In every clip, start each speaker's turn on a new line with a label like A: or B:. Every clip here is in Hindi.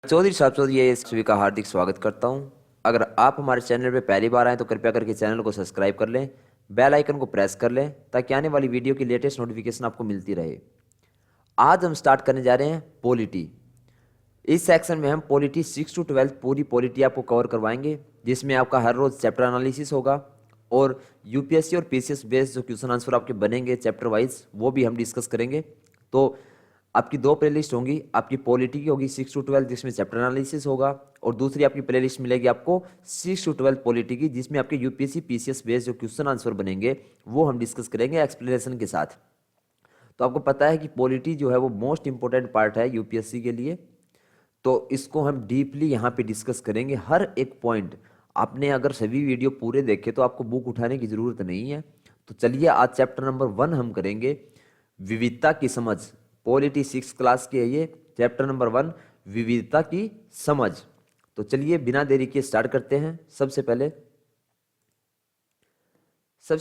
A: चौधरी साहब चौधरी ये सभी का हार्दिक स्वागत करता हूं। अगर आप हमारे चैनल पे पहली बार आए तो कृपया करके चैनल को सब्सक्राइब कर लें, बेल आइकन को प्रेस कर लें ताकि आने वाली वीडियो की लेटेस्ट नोटिफिकेशन आपको मिलती रहे। आज हम स्टार्ट करने जा रहे हैं पॉलिटी। इस सेक्शन में हम पॉलिटी 6 to 12 पूरी पॉलिटी आपको कवर करवाएंगे, जिसमें आपका हर रोज चैप्टर एनालिसिस होगा और यूपीएससी और पीसीएस बेस्ड जो क्वेश्चन आंसर आपके बनेंगे चैप्टर वाइज वो भी हम डिस्कस करेंगे। तो आपकी दो प्लेलिस्ट होंगी, आपकी पॉलिटी की होगी 6 to 12 जिसमें चैप्टर एनालिसिस होगा, और दूसरी आपकी प्लेलिस्ट मिलेगी आपको 6 to 12 पॉलिटी की, जिसमें आपके यूपीएससी पीसीएस बेस्ड जो क्वेश्चन आंसर बनेंगे वो हम डिस्कस करेंगे एक्सप्लेनेशन के साथ। तो आपको पता है कि पॉलिटी जो है वो मोस्ट इंपॉर्टेंट पार्ट है यूपीएससी के लिए, तो इसको हम डीपली यहाँ पे डिस्कस करेंगे हर एक पॉइंट। आपने अगर सभी वीडियो पूरे देखे तो आपको बुक उठाने की जरूरत नहीं है। तो चलिए आज चैप्टर नंबर 1 हम करेंगे, विविधता की समझ। पॉलिटी 6 क्लास की है ये, चैप्टर नंबर 1 विविधता की समझ। तो चलिए बिना देरी के स्टार्ट करते हैं। सबसे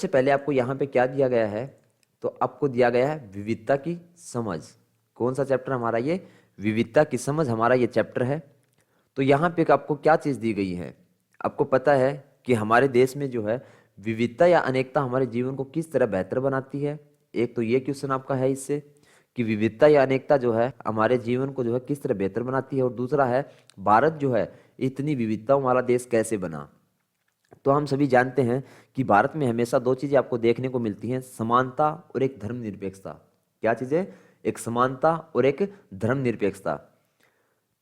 A: पहले आपको यहाँ पे क्या दिया गया है, तो आपको दिया गया है विविधता की समझ। कौन सा चैप्टर हमारा ये, विविधता की समझ हमारा ये चैप्टर है। तो यहाँ पे आपको क्या चीज़ दी गई है, आपको पता है कि हमारे देश में जो है विविधता या अनेकता हमारे जीवन को किस तरह बेहतर बनाती है। एक तो ये क्वेश्चन आपका है इससे कि विविधता या अनेकता जो है हमारे जीवन को जो है किस तरह बेहतर बनाती है, और दूसरा है भारत जो है इतनी विविधताओं वाला देश कैसे बना। तो हम सभी जानते हैं कि भारत में हमेशा दो चीजें आपको देखने को मिलती हैं, समानता और एक धर्मनिरपेक्षता। क्या चीजें, एक समानता और एक धर्मनिरपेक्षता।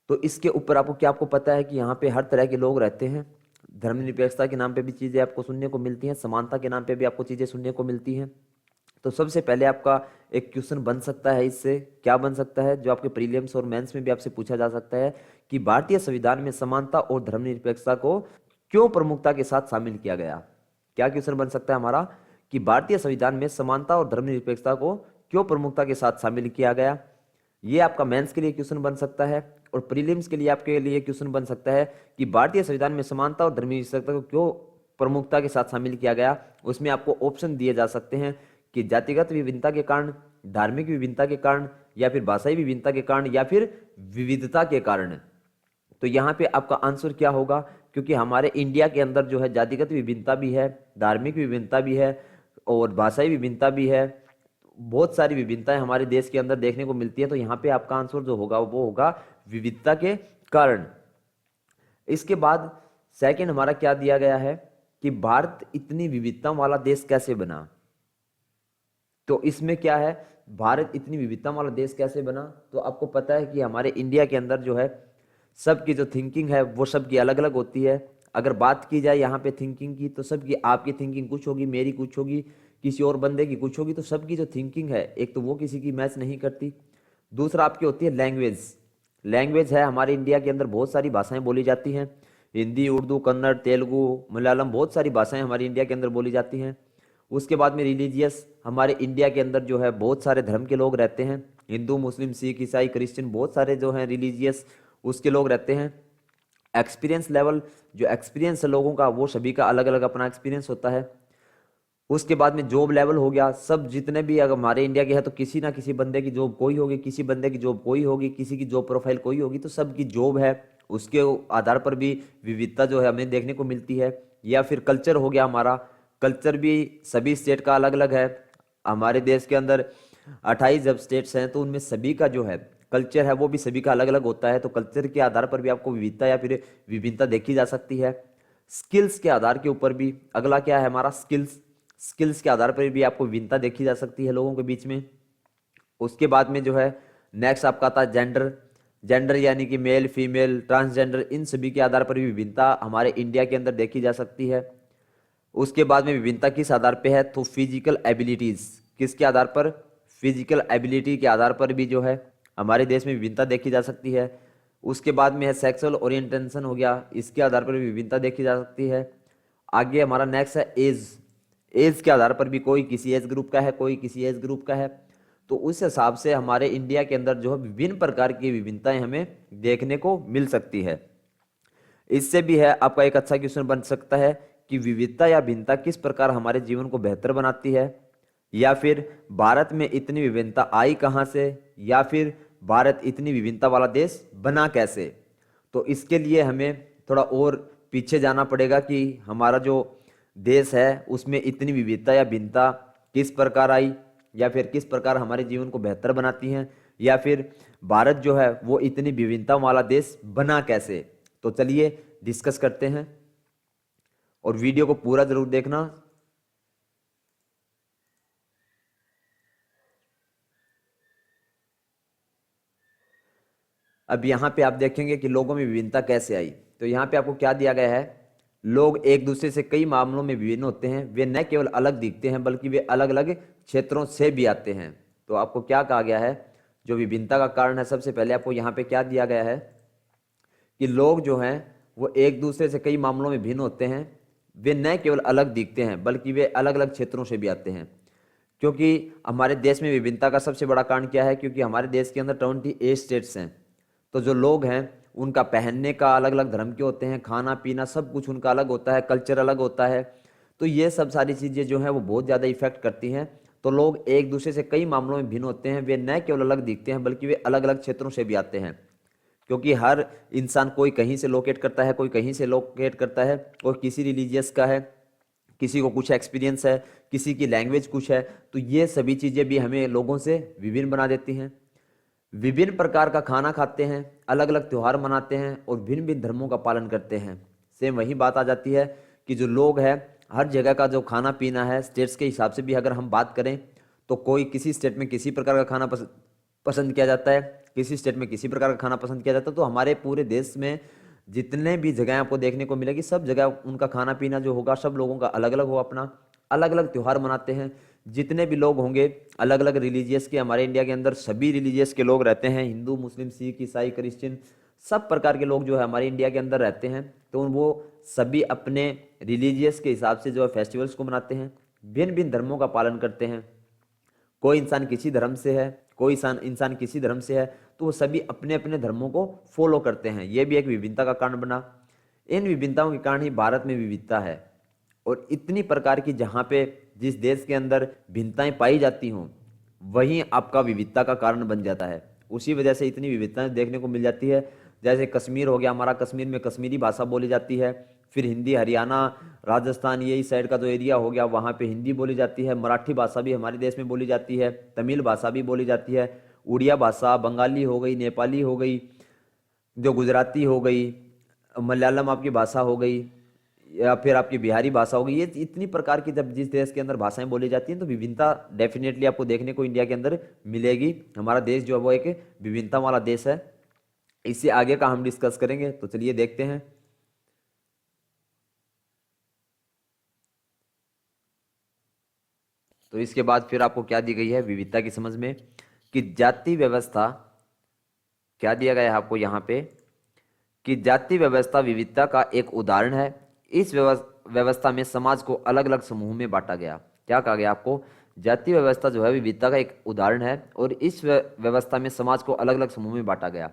A: तो इसके ऊपर आपको पता है कि यहाँ पे हर तरह के लोग रहते हैं। धर्मनिरपेक्षता के नाम पे भी चीजें आपको सुनने को मिलती हैं, समानता के नाम पे भी आपको चीजें सुनने को मिलती हैं। तो सबसे पहले आपका एक क्वेश्चन बन सकता है, इससे क्या बन सकता है जो आपके प्रीलिम्स और मेंस में भी आपसे पूछा जा सकता है कि भारतीय संविधान में समानता और धर्मनिरपेक्षता को क्यों प्रमुखता के साथ शामिल किया गया। क्या क्वेश्चन बन सकता है हमारा कि भारतीय संविधान में समानता और धर्मनिरपेक्षता को क्यों प्रमुखता के साथ शामिल किया गया। ये आपका मेंस के लिए क्वेश्चन बन सकता है, और प्रीलिम्स के लिए आपके लिए क्वेश्चन बन सकता है कि भारतीय संविधान में समानता और धर्मनिरपेक्षता को क्यों प्रमुखता के साथ शामिल किया गया। उसमें आपको ऑप्शन दिए जा सकते हैं कि जातिगत विभिन्नता के कारण, धार्मिक विभिन्नता के कारण, या फिर भाषाई विभिन्नता के कारण, या फिर विविधता के कारण। तो यहाँ पे आपका आंसर क्या होगा, क्योंकि हमारे इंडिया के अंदर जो है जातिगत विभिन्नता भी है, धार्मिक विभिन्नता भी है और भाषाई विभिन्नता भी है। बहुत सारी विभिन्नताएं हमारे देश के अंदर देखने को मिलती है। तो यहाँ पे आपका आंसर जो होगा वो होगा विविधता के कारण। इसके बाद सेकंड हमारा क्या दिया गया है कि भारत इतनी विविधता वाला देश कैसे बना। तो इसमें क्या है, भारत इतनी विविधता वाला देश कैसे बना। तो आपको पता है कि हमारे इंडिया के अंदर जो है सबकी जो थिंकिंग है वो सबकी अलग अलग होती है। अगर बात की जाए यहाँ पे थिंकिंग की, तो सबकी, आपकी थिंकिंग कुछ होगी, मेरी कुछ होगी, किसी और बंदे की कुछ होगी। तो सबकी जो थिंकिंग है एक तो वो किसी की मैच नहीं करती। दूसरा आपकी होती है लैंग्वेज। लैंग्वेज है हमारे इंडिया के अंदर बहुत सारी भाषाएं बोली जाती हैं, हिंदी, उर्दू, कन्नड़, तेलुगु, मलयालम, बहुत सारी भाषाएं हमारी इंडिया के अंदर बोली जाती हैं। उसके बाद में रिलीजियस, हमारे इंडिया के अंदर जो है बहुत सारे धर्म के लोग रहते हैं, हिंदू, मुस्लिम, सिख, ईसाई, क्रिश्चियन, बहुत सारे जो हैं रिलीजियस उसके लोग रहते हैं। एक्सपीरियंस लेवल, जो एक्सपीरियंस है लोगों का वो सभी का अलग अलग अपना एक्सपीरियंस होता है। उसके बाद में जॉब लेवल हो गया, सब जितने भी अगर हमारे इंडिया के हैं तो किसी ना किसी बंदे की जॉब कोई होगी, किसी बंदे की जॉब कोई होगी, किसी की जॉब प्रोफाइल कोई होगी। तो सबकी जॉब है, उसके आधार पर भी विविधता जो है हमें देखने को मिलती है। या फिर कल्चर हो गया, हमारा कल्चर भी सभी स्टेट का अलग अलग है। हमारे देश के अंदर 28 जब स्टेट्स हैं तो उनमें सभी का जो है कल्चर है वो भी सभी का अलग अलग होता है। तो कल्चर के आधार पर भी आपको विविधता या फिर विभिन्नता देखी जा सकती है। स्किल्स के आधार के ऊपर भी, अगला क्या है हमारा स्किल्स, स्किल्स के आधार पर भी आपको विभिन्नता देखी जा सकती है लोगों के बीच में। उसके बाद में जो है नेक्स्ट आपका आता है जेंडर। जेंडर यानी कि मेल, फीमेल, ट्रांसजेंडर, इन सभी के आधार पर भी विभिन्नता हमारे इंडिया के अंदर देखी जा सकती है। उसके बाद में विभिन्नता किस आधार पे है, तो फिजिकल एबिलिटीज, किसके आधार पर, फिजिकल एबिलिटी के आधार पर भी जो है हमारे देश में विभिन्नता देखी जा सकती है। उसके बाद में है सेक्सुअल ओरिएंटेशन हो गया, इसके आधार पर भी विभिन्नता देखी जा सकती है। आगे हमारा नेक्स्ट है एज। एज के आधार पर भी कोई किसी एज ग्रुप का है, कोई किसी एज ग्रुप का है। तो उस हिसाब से हमारे इंडिया के अंदर जो है विभिन्न प्रकार की विभिन्नताएं हमें देखने को मिल सकती है। इससे भी है आपका एक अच्छा क्वेश्चन बन सकता है कि विविधता या भिन्नता किस प्रकार हमारे जीवन को बेहतर बनाती है, या फिर भारत में इतनी विभिन्नता आई कहाँ से, या फिर भारत इतनी विभिन्नता वाला देश बना कैसे। तो इसके लिए हमें थोड़ा और पीछे जाना पड़ेगा कि हमारा जो देश है उसमें इतनी विविधता या भिन्नता किस प्रकार आई, या फिर किस प्रकार हमारे जीवन को बेहतर बनाती हैं, या फिर भारत जो है वो इतनी विभिन्नता वाला देश बना कैसे। तो चलिए डिस्कस करते हैं और वीडियो को पूरा जरूर देखना। अब यहाँ पे आप देखेंगे कि लोगों में विभिन्नता कैसे आई। तो यहाँ पे आपको क्या दिया गया है, लोग एक दूसरे से कई मामलों में विभिन्न होते हैं, वे न केवल अलग दिखते हैं बल्कि वे अलग अलग क्षेत्रों से भी आते हैं। तो आपको क्या कहा गया है, जो विभिन्नता का कारण है, सबसे पहले आपको यहाँ पे क्या दिया गया है कि लोग जो हैं वो एक दूसरे से कई मामलों में भिन्न होते हैं, वे न केवल अलग दिखते हैं बल्कि वे अलग अलग क्षेत्रों से भी आते हैं। क्योंकि हमारे देश में विभिन्नता का सबसे बड़ा कारण क्या है, क्योंकि हमारे देश के अंदर 28 स्टेट्स हैं। तो जो लोग हैं उनका पहनने का अलग अलग धर्म के होते हैं, खाना पीना सब कुछ उनका अलग होता है, कल्चर अलग होता है। तो ये सब सारी चीज़ें जो हैं वो बहुत ज़्यादा इफेक्ट करती हैं। तो लोग एक दूसरे से कई मामलों में भिन्न होते हैं, वे न केवल अलग दिखते हैं बल्कि वे अलग अलग क्षेत्रों से भी आते हैं। क्योंकि हर इंसान कोई कहीं से लोकेट करता है, कोई कहीं से लोकेट करता है, कोई किसी रिलीजियस का है, किसी को कुछ एक्सपीरियंस है, किसी की लैंग्वेज कुछ है। तो ये सभी चीज़ें भी हमें लोगों से विभिन्न बना देती हैं। विभिन्न प्रकार का खाना खाते हैं, अलग अलग त्यौहार मनाते हैं और भिन्न भिन्न धर्मों का पालन करते हैं। सेम वही बात आ जाती है कि जो लोग हैं हर जगह का जो खाना पीना है, स्टेट्स के हिसाब से भी अगर हम बात करें तो कोई किसी स्टेट में किसी प्रकार का खाना पसंद किया जाता है, किसी स्टेट में किसी प्रकार का खाना पसंद किया जाता है। तो हमारे पूरे देश में जितने भी जगह आपको देखने को मिलेगी, सब जगह उनका खाना पीना जो होगा सब लोगों का अलग अलग हो, अपना अलग अलग त्यौहार मनाते हैं। जितने भी लोग होंगे अलग अलग रिलीजियस के, हमारे इंडिया के अंदर सभी रिलीजियस के लोग रहते हैं, हिंदू मुस्लिम सिख ईसाई क्रिश्चियन सब प्रकार के लोग जो है हमारे इंडिया के अंदर रहते हैं। तो वो सभी अपने रिलीजियस के हिसाब से जो है फेस्टिवल्स को मनाते हैं, भिन्न भिन्न धर्मों का पालन करते हैं। कोई इंसान किसी धर्म से है, कोई इंसान किसी धर्म से है, तो वो सभी अपने अपने धर्मों को फॉलो करते हैं। ये भी एक विभिन्नता का कारण बना। इन विभिन्नताओं के कारण ही भारत में विविधता है। और इतनी प्रकार की जहाँ पे जिस देश के अंदर भिन्नताएं पाई जाती हों वहीं आपका विविधता का कारण बन जाता है। उसी वजह से इतनी विविधताएं देखने को मिल जाती है। जैसे कश्मीर हो गया, हमारा कश्मीर में कश्मीरी भाषा बोली जाती है। फिर हिंदी, हरियाणा, राजस्थान यही साइड का जो एरिया हो गया वहाँ पे हिंदी बोली जाती है। मराठी भाषा भी हमारे देश में बोली जाती है, तमिल भाषा भी बोली जाती है, उड़िया भाषा, बंगाली हो गई, नेपाली हो गई, जो गुजराती हो गई, मलयालम आपकी भाषा हो गई, या फिर आपकी बिहारी भाषा होगी। ये इतनी प्रकार की जब जिस देश के अंदर भाषाएं बोली जाती हैं तो विभिन्नता डेफिनेटली आपको देखने को इंडिया के अंदर मिलेगी। हमारा देश जो है वो एक विभिन्नता वाला देश है। इससे आगे का हम डिस्कस करेंगे, तो चलिए देखते हैं। तो इसके बाद फिर आपको क्या दी गई है विविधता की समझ में, कि जाति व्यवस्था, क्या दिया गया है आपको यहाँ पे कि जाति व्यवस्था विविधता का एक उदाहरण है। इस व्यवस्था में समाज को अलग अलग समूह में बांटा गया। क्या कहा गया आपको, जाति व्यवस्था जो है विविधता का एक उदाहरण है और इस व्यवस्था में समाज को अलग अलग समूह में बांटा गया।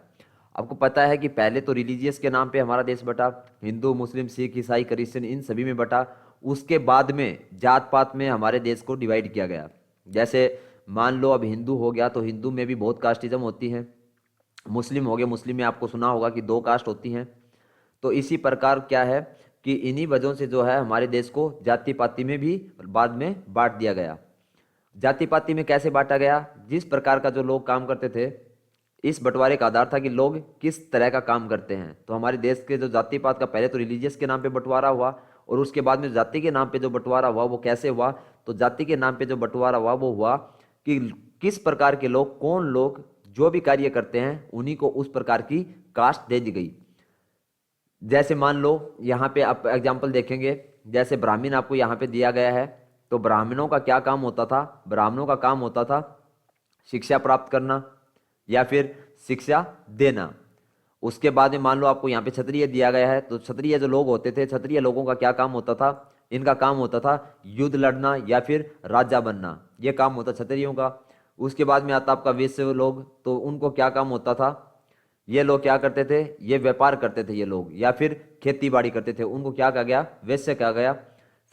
A: आपको पता है कि पहले तो रिलीजियस के नाम पे हमारा देश बटा, हिंदू मुस्लिम सिख ईसाई क्रिश्चियन इन सभी में बटा। उसके बाद में जात पात में हमारे देश को डिवाइड किया गया। जैसे मान लो अब हिंदू हो गया तो हिंदू में भी बहुत कास्टिज्म होती है। मुस्लिम हो गया, मुस्लिम में आपको सुना होगा कि 2 कास्ट होती हैं। तो इसी प्रकार क्या है कि इन्हीं वजहों से जो है हमारे देश को जाति पाति में भी बाद में बांट दिया गया। जाति पाति में कैसे बांटा गया, जिस प्रकार का जो लोग काम करते थे, इस बंटवारे का आधार था कि लोग किस तरह का काम करते हैं। तो हमारे देश के जो जाति पात का पहले तो रिलीजियस के नाम पे बंटवारा हुआ और उसके बाद में जाति के नाम पे जो बंटवारा हुआ वो कैसे हुआ। तो जाति के नाम पे जो बंटवारा हुआ वो हुआ कि किस प्रकार के लोग, कौन लोग जो भी कार्य करते हैं उन्हीं को उस प्रकार की कास्ट दे दी गई। जैसे मान लो यहाँ पे आप एग्जाम्पल देखेंगे, जैसे ब्राह्मण आपको यहाँ पे दिया गया है। तो ब्राह्मणों का क्या काम होता था, ब्राह्मणों का काम होता था शिक्षा प्राप्त करना या फिर शिक्षा देना। उसके बाद में मान लो आपको यहाँ पे क्षत्रिय दिया गया है। तो क्षत्रिय जो लोग होते थे, क्षत्रिय लोगों का क्या काम होता था, इनका काम होता था युद्ध लड़ना या फिर राजा बनना, ये काम होता क्षत्रियों का। उसके बाद में आता आपका वैश्य लोग, तो उनको क्या काम होता था, ये लोग क्या करते थे, ये व्यापार करते थे ये लोग, या फिर खेती बाड़ी करते थे, उनको क्या कहा गया, वैश्य कहा गया।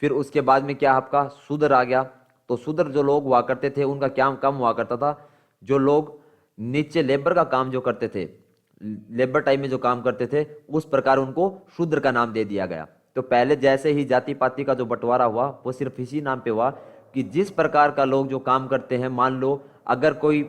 A: फिर उसके बाद में क्या आपका शूद्र आ गया। तो शूद्र जो लोग हुआ करते थे उनका क्या काम हुआ करता था, जो लोग नीचे लेबर का काम जो करते थे, लेबर टाइप में जो काम करते थे, उस प्रकार उनको शूद्र का नाम दे दिया गया। तो पहले जैसे ही जाति पाति का जो बंटवारा हुआ वो सिर्फ इसी नाम पे हुआ कि जिस प्रकार का लोग जो काम करते हैं, मान लो अगर कोई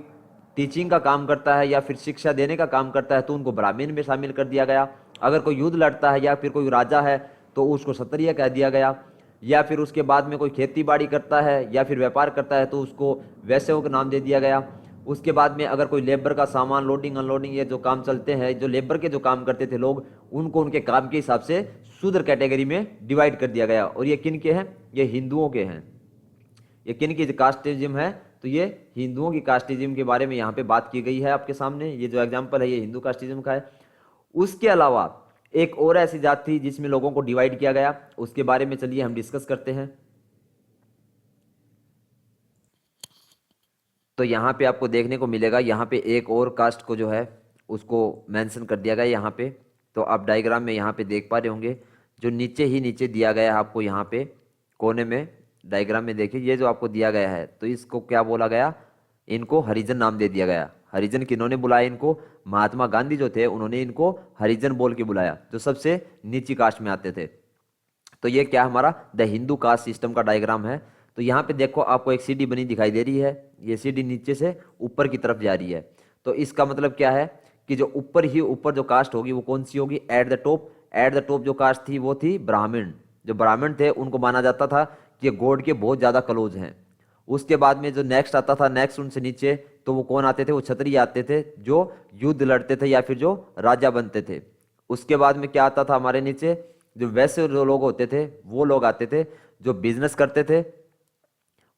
A: टीचिंग का काम करता है या फिर शिक्षा देने का काम करता है तो उनको ब्राह्मण में शामिल कर दिया गया। अगर कोई युद्ध लड़ता है या फिर कोई राजा है तो उसको क्षत्रिय कह दिया गया। या फिर उसके बाद में कोई खेती बाड़ी करता है या फिर व्यापार करता है तो उसको वैश्यों का नाम दे दिया गया। उसके बाद में अगर कोई लेबर का सामान लोडिंग अनलोडिंग ये जो काम चलते हैं, जो लेबर के जो काम करते थे लोग, उनको उनके काम के हिसाब से शूद्र कैटेगरी में डिवाइड कर दिया गया। और ये किन के हैं? ये हिंदुओं के हैं। ये किन की कास्टिज्म है? तो ये हिंदुओं की कास्टिज्म के बारे में यहाँ पे बात की गई है आपके सामने। ये जो एग्जाम्पल है ये हिंदू कास्टिज्म का है। उसके अलावा एक और ऐसी जात थी जिसमें लोगों को डिवाइड किया गया, उसके बारे में चलिए हम डिस्कस करते हैं। तो यहाँ पे आपको देखने को मिलेगा, यहाँ पे एक और कास्ट को जो है उसको मेंशन कर दिया गया यहाँ पे। तो आप डायग्राम में यहाँ पे देख पा रहे होंगे, जो नीचे ही नीचे दिया गया है आपको यहाँ पे कोने में डायग्राम में देखिए, ये जो आपको दिया गया है तो इसको क्या बोला गया? इनको हरिजन नाम दे दिया गया। हरिजन किन्होंने बुलाया इनको? महात्मा गांधी जो थे उन्होंने इनको हरिजन बोल के बुलाया, जो सबसे नीची कास्ट में आते थे। तो ये क्या हमारा द हिंदू कास्ट सिस्टम का डायग्राम है। तो यहाँ पे देखो आपको एक सीढ़ी बनी दिखाई दे रही है, ये सीढ़ी नीचे से ऊपर की तरफ जा रही है। तो इसका मतलब क्या है कि जो ऊपर ही ऊपर जो कास्ट होगी वो कौन सी होगी? At the top. At the top जो कास्ट थी वो थी ब्राह्मण। जो ब्राह्मण थे उनको माना जाता था कि गॉड के बहुत ज्यादा क्लोज हैं। उसके बाद में जो नेक्स्ट आता था, नेक्स्ट उनसे नीचे, तो वो कौन आते थे? वो क्षत्रिय आते थे जो युद्ध लड़ते थे या फिर जो राजा बनते थे। उसके बाद में क्या आता था हमारे नीचे? जो वैसे जो लोग होते थे वो लोग आते थे जो बिजनेस करते थे,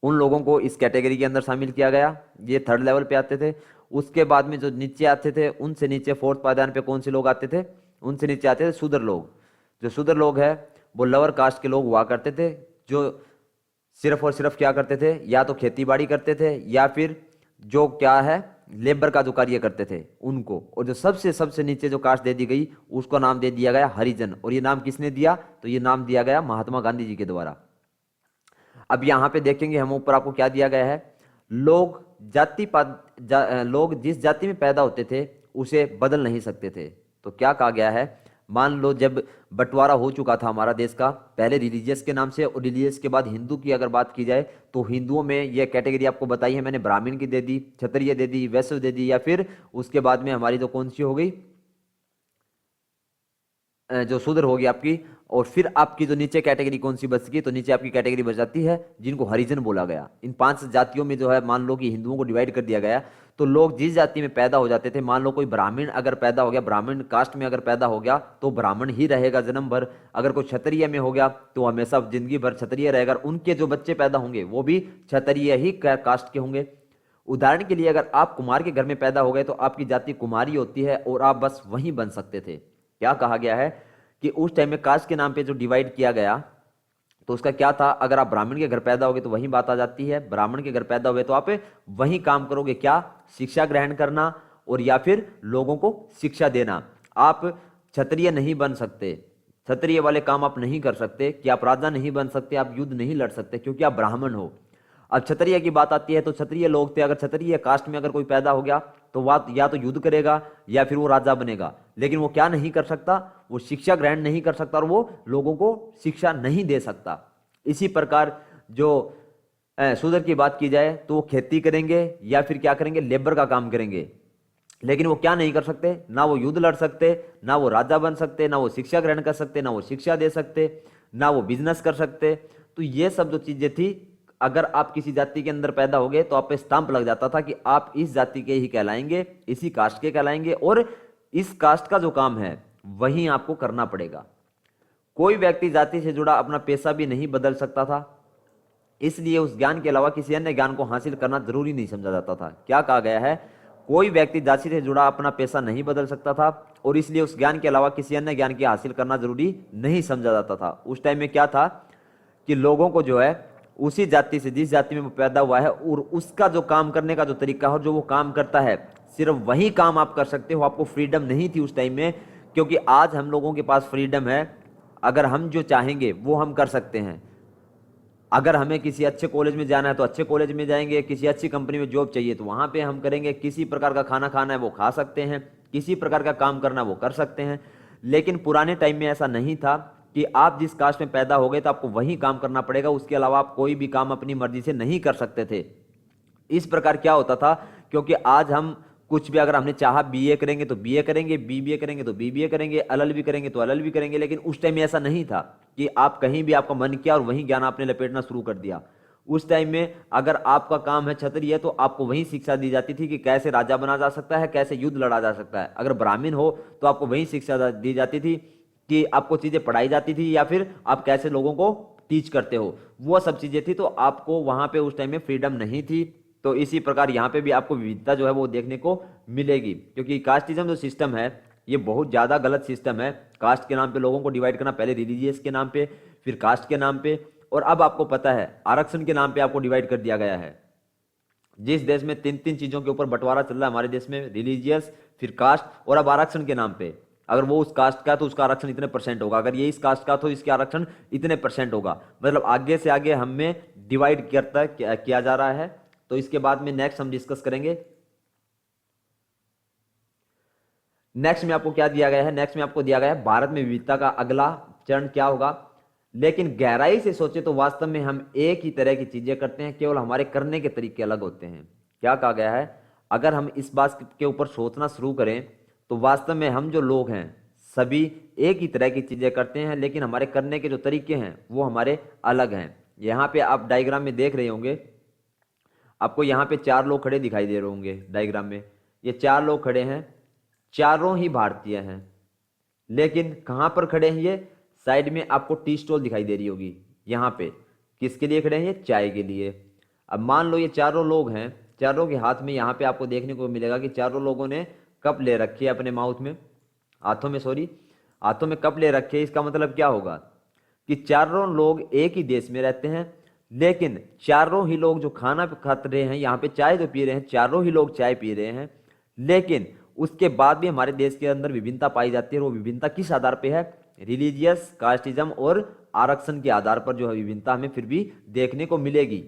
A: उन लोगों को इस कैटेगरी के अंदर शामिल किया गया। ये थर्ड लेवल पे आते थे। उसके बाद में जो नीचे आते थे, उनसे नीचे फोर्थ पायदान पे कौन से लोग आते थे? उनसे नीचे आते थे शूद्र लोग। जो शूद्र लोग हैं वो लोअर कास्ट के लोग हुआ करते थे, जो सिर्फ और सिर्फ क्या करते थे? या तो खेती बाड़ी करते थे या फिर जो क्या है लेबर का जो कार्य करते थे उनको। और जो सबसे सबसे नीचे जो कास्ट दे दी गई उसको नाम दे दिया गया हरिजन। और ये नाम किसने दिया? तो ये नाम दिया गया महात्मा गांधी जी के द्वारा। अब यहाँ पे देखेंगे हम ऊपर आपको क्या दिया गया है? लोग लोग जिस जाति में पैदा होते थे उसे बदल नहीं सकते थे। तो क्या कहा गया है? मान लो जब बंटवारा हो चुका था हमारा देश का, पहले रिलीजियस के नाम से और रिलीजियस के बाद हिंदू की अगर बात की जाए तो हिंदुओं में ये कैटेगरी आपको बताई है मैंने, ब्राह्मण की दे दी, क्षत्रिय दे दी, वैश्य दे दी, या फिर उसके बाद में हमारी जो कौन सी हो गई, जो शूद्र होगी आपकी। और फिर आपकी जो नीचे कैटेगरी कौन सी बचती? तो नीचे आपकी कैटेगरी बच जाती है जिनको हरिजन बोला गया। इन 5 जातियों में जो है मान लो कि हिंदुओं को डिवाइड कर दिया गया। तो लोग जिस जाति में पैदा हो जाते थे, मान लो कोई ब्राह्मण अगर पैदा हो गया, ब्राह्मण कास्ट में अगर पैदा हो गया तो ब्राह्मण ही रहेगा जन्म भर। अगर कोई क्षत्रिय में हो गया तो हमेशा जिंदगी भर क्षत्रिय रहेगा। उनके जो बच्चे पैदा होंगे वो भी क्षत्रिय ही कास्ट के होंगे। उदाहरण के लिए अगर आप कुमार के घर में पैदा हो गए तो आपकी जाति कुमारी होती है और आप बस वहीं बन सकते थे। क्या कहा गया है कि उस टाइम में कास्ट के नाम पे जो डिवाइड किया गया तो उसका क्या था? अगर आप ब्राह्मण के घर पैदा होगे तो वही बात आ जाती है, ब्राह्मण के घर पैदा हुए तो आप वही काम करोगे, क्या? शिक्षा ग्रहण करना और या फिर लोगों को शिक्षा देना। आप क्षत्रिय नहीं बन सकते, क्षत्रिय वाले काम आप नहीं कर सकते, कि आप राजा नहीं बन सकते, आप युद्ध नहीं लड़ सकते क्योंकि आप ब्राह्मण हो। अब क्षत्रिय की बात आती है तो क्षत्रिय लोग थे, अगर क्षत्रिय कास्ट में अगर कोई पैदा हो गया तो वह या तो युद्ध करेगा या फिर वो राजा बनेगा, लेकिन वो क्या नहीं कर सकता? वो शिक्षा ग्रहण नहीं कर सकता और वो लोगों को शिक्षा नहीं दे सकता। इसी प्रकार जो शूद्र की बात की जाए तो वो खेती करेंगे या फिर क्या करेंगे? लेबर का काम करेंगे, लेकिन वो क्या नहीं कर सकते? ना वो युद्ध लड़ सकते, ना वो राजा बन सकते, ना वो शिक्षा ग्रहण कर सकते, ना वो शिक्षा दे सकते, ना वो बिजनेस कर सकते। तो ये सब जो चीजें थी, अगर आप किसी जाति के अंदर पैदा हो गए तो आप पे स्टांप लग जाता था कि आप इस जाति के ही कहलाएंगे, इसी कास्ट के कहलाएंगे और इस कास्ट का जो काम है वही आपको करना पड़ेगा। कोई व्यक्ति जाति से जुड़ा अपना पेशा भी नहीं बदल सकता था, इसलिए उस ज्ञान के अलावा किसी अन्य ज्ञान को हासिल करना जरूरी नहीं समझा जाता था। क्या कहा गया है? कोई व्यक्ति जाति से जुड़ा अपना पेशा नहीं बदल सकता था और इसलिए उस ज्ञान के अलावा किसी अन्य ज्ञान की हासिल करना जरूरी नहीं समझा जाता था। उस टाइम में क्या था कि लोगों को जो है उसी जाति से, जिस जाति में वो पैदा हुआ है और उसका जो काम करने का जो तरीका है और जो वो काम करता है, सिर्फ वही काम आप कर सकते हो। आपको फ्रीडम नहीं थी उस टाइम में, क्योंकि आज हम लोगों के पास फ्रीडम है। अगर हम जो चाहेंगे वो हम कर सकते हैं। अगर हमें किसी अच्छे कॉलेज में जाना है तो अच्छे कॉलेज में जाएंगे, किसी अच्छी कंपनी में जॉब चाहिए तो वहां पे हम करेंगे, किसी प्रकार का खाना खाना है वो खा सकते हैं, किसी प्रकार का काम करना वो कर सकते हैं। लेकिन पुराने टाइम में ऐसा नहीं था कि आप जिस कास्ट में पैदा हो गए तो आपको वही काम करना पड़ेगा, उसके अलावा आप कोई भी काम अपनी मर्जी से नहीं कर सकते थे। इस प्रकार क्या होता था, क्योंकि आज हम कुछ भी अगर हमने चाहा बीए करेंगे तो बीए करेंगे, बीबीए करेंगे तो बीबीए करेंगे, एलएलबी करेंगे तो एलएलबी करेंगे। लेकिन उस टाइम में ऐसा नहीं था कि आप कहीं भी आपका मन किया और वहीं ज्ञान आपने लपेटना शुरू कर दिया। उस टाइम में अगर आपका काम है क्षत्रिय तो आपको वही शिक्षा दी जाती थी कि कैसे राजा बना जा सकता है, कैसे युद्ध लड़ा जा सकता है। अगर ब्राह्मण हो तो आपको वही शिक्षा दी जाती थी कि आपको चीजें पढ़ाई जाती थी, या फिर आप कैसे लोगों को टीच करते हो, वो सब चीजें थी। तो आपको वहां पे उस टाइम में फ्रीडम नहीं थी। तो इसी प्रकार यहाँ पे भी आपको विविधता जो है वो देखने को मिलेगी, क्योंकि कास्टिज्म जो सिस्टम है ये बहुत ज्यादा गलत सिस्टम है। कास्ट के नाम पे लोगों को डिवाइड करना, पहले रिलीजियस के नाम पे, फिर कास्ट के नाम पे, और अब आपको पता है आरक्षण के नाम पे आपको डिवाइड कर दिया गया है। जिस देश में तीन तीन चीजों के ऊपर बंटवारा चल रहा है, हमारे देश में रिलीजियस, फिर कास्ट और अब आरक्षण के नाम पे। अगर वो उस कास्ट का तो उसका आरक्षण इतने परसेंट होगा, अगर ये इस कास्ट का तो इसके आरक्षण इतने परसेंट होगा। मतलब आगे से आगे हमें डिवाइड किया जा रहा है। तो इसके बाद में नेक्स्ट हम डिस्कस करेंगे। नेक्स्ट में आपको क्या दिया गया है, नेक्स्ट में आपको दिया गया है भारत में विविधता का अगला चरण क्या होगा। लेकिन गहराई से सोचे तो वास्तव में हम एक ही तरह की चीजें करते हैं, केवल हमारे करने के तरीके अलग होते हैं। क्या कहा गया है, अगर हम इस बात के ऊपर सोचना शुरू करें तो वास्तव में हम जो लोग हैं सभी एक ही तरह की चीजें करते हैं, लेकिन हमारे करने के जो तरीके हैं वो हमारे अलग हैं। यहाँ पे आप डायग्राम में देख रहे होंगे, आपको यहाँ पे चार लोग खड़े दिखाई दे रहे होंगे डायग्राम में। ये चार लोग खड़े हैं, चारों ही भारतीय हैं, लेकिन कहां पर खड़े हैं ये, साइड में आपको टी स्टॉल दिखाई दे रही होगी। यहाँ पे किसके लिए खड़े हैं, ये चाय के लिए। अब मान लो ये चारों लोग हैं, चारों के हाथ में यहाँ पे आपको देखने को मिलेगा कि चारों लोगों ने कप ले रखी है अपने माउथ में, हाथों में, सॉरी हाथों में कप ले रखे। इसका मतलब क्या होगा कि चारों लोग एक ही देश में रहते हैं, लेकिन चारों ही लोग जो खाना खा रहे हैं, यहाँ पे चाय जो पी रहे हैं, चारों ही लोग चाय पी रहे हैं। लेकिन उसके बाद भी हमारे देश के अंदर विभिन्नता पाई जाती है। वो विभिन्नता किस आधार पे है, रिलीजियस, कास्टिज्म और आरक्षण के आधार पर जो है विभिन्नता हमें फिर भी देखने को मिलेगी।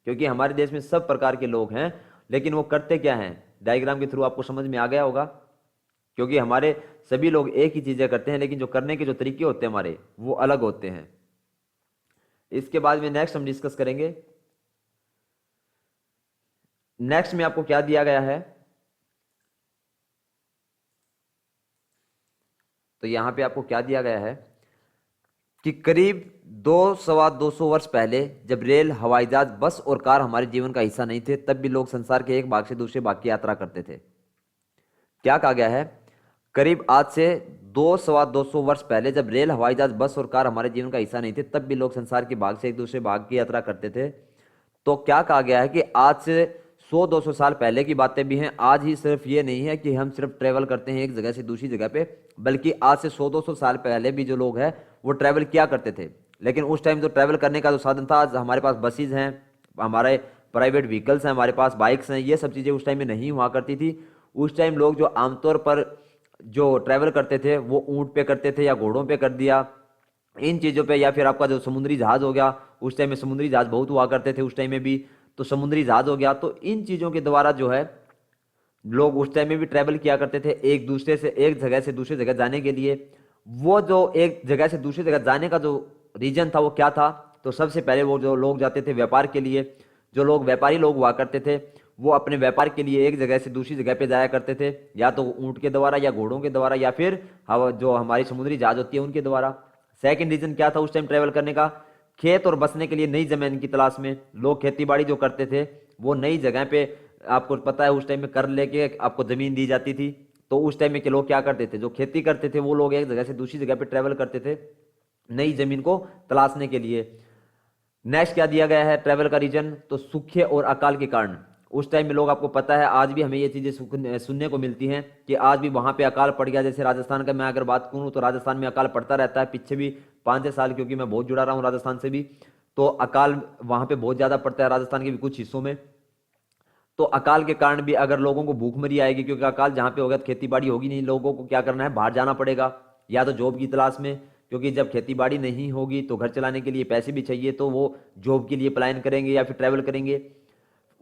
A: क्योंकि हमारे देश में सब प्रकार के लोग हैं, लेकिन वो करते क्या हैं, डायग्राम के थ्रू आपको समझ में आ गया होगा। क्योंकि हमारे सभी लोग एक ही चीजें करते हैं, लेकिन जो करने के जो तरीके होते हैं हमारे वो अलग होते हैं। इसके बाद में नेक्स्ट हम डिस्कस करेंगे। नेक्स्ट में आपको क्या दिया गया है, तो यहां पे आपको क्या दिया गया है कि करीब 200-250 वर्ष पहले जब रेल, हवाई जहाज, बस और कार हमारे जीवन का हिस्सा नहीं थे, तब भी लोग संसार के एक भाग से दूसरे भाग की यात्रा करते थे। क्या कहा गया है, करीब आज से 200-250 वर्ष पहले जब रेल, हवाई जहाज, बस और कार हमारे जीवन का हिस्सा नहीं थे, तब भी लोग संसार के भाग से एक दूसरे भाग की यात्रा करते थे। तो क्या कहा गया है कि आज से 100-200 साल पहले की बातें भी हैं। आज ही सिर्फ ये नहीं है कि हम सिर्फ ट्रेवल करते हैं एक जगह से दूसरी जगह पे, बल्कि आज से 100-200 साल पहले भी जो लोग हैं वो ट्रैवल किया करते थे। लेकिन उस टाइम जो ट्रैवल करने का जो साधन था, आज हमारे पास बसेज हैं, हमारे प्राइवेट व्हीकल्स हैं, हमारे पास बाइक्स हैं, ये सब चीज़ें उस टाइम में नहीं हुआ करती थी। उस टाइम लोग जो आमतौर पर जो ट्रैवल करते थे वो ऊँट पे करते थे या घोड़ों पे कर दिया, इन चीज़ों पे, या फिर आपका जो समुद्री जहाज हो गया, उस टाइम में समुद्री जहाज बहुत हुआ करते थे उस टाइम में भी, तो समुद्री जहाज हो गया। तो इन चीज़ों के द्वारा जो है लोग उस टाइम में भी ट्रैवल किया करते थे एक दूसरे से, एक जगह से दूसरी जगह जाने के लिए। वो जो एक जगह से दूसरी जगह जाने का जो रीजन था वो क्या था, तो सबसे पहले वो जो लोग जाते थे व्यापार के लिए। जो लोग व्यापारी लोग हुआ करते थे वो अपने व्यापार के लिए एक जगह से दूसरी जगह पे जाया करते थे, या तो ऊँट के द्वारा या घोड़ों के द्वारा, या फिर जो हमारी समुद्री जहाज होती है उनके द्वारा। सेकंड रीजन क्या था उस टाइम ट्रैवल करने का, खेत और बसने के लिए नई जमीन की तलाश में। लोग खेती बाड़ी जो करते थे वो नई जगह पे, आपको पता है उस टाइम में कर लेके आपको जमीन दी जाती थी। तो उस टाइम में के लोग क्या करते थे, जो खेती करते थे वो लोग एक जगह से दूसरी जगह पे ट्रैवल करते थे नई जमीन को तलाशने के लिए। नेक्स्ट क्या दिया गया है ट्रैवल का रीजन, तो सूखे और अकाल के कारण। उस टाइम में लोग, आपको पता है आज भी हमें ये चीजें सुनने को मिलती हैं कि आज भी वहां पे अकाल पड़ गया। जैसे राजस्थान का मैं अगर बात करूं तो राजस्थान में अकाल पड़ता रहता है, पीछे भी 5-6 साल, क्योंकि मैं बहुत जुड़ा रहा हूं राजस्थान से भी, तो अकाल वहां पे बहुत ज्यादा पड़ता है राजस्थान के भी कुछ हिस्सों में। तो अकाल के कारण भी अगर लोगों को भूखमरी आएगी, क्योंकि अकाल जहां पे होगा तो खेती बाड़ी होगी नहीं, लोगों को क्या करना है, बाहर जाना पड़ेगा, या तो जॉब की तलाश में, क्योंकि जब खेती बाड़ी नहीं होगी तो घर चलाने के लिए पैसे भी चाहिए, तो वो जॉब के लिए पलायन करेंगे या फिर ट्रैवल करेंगे।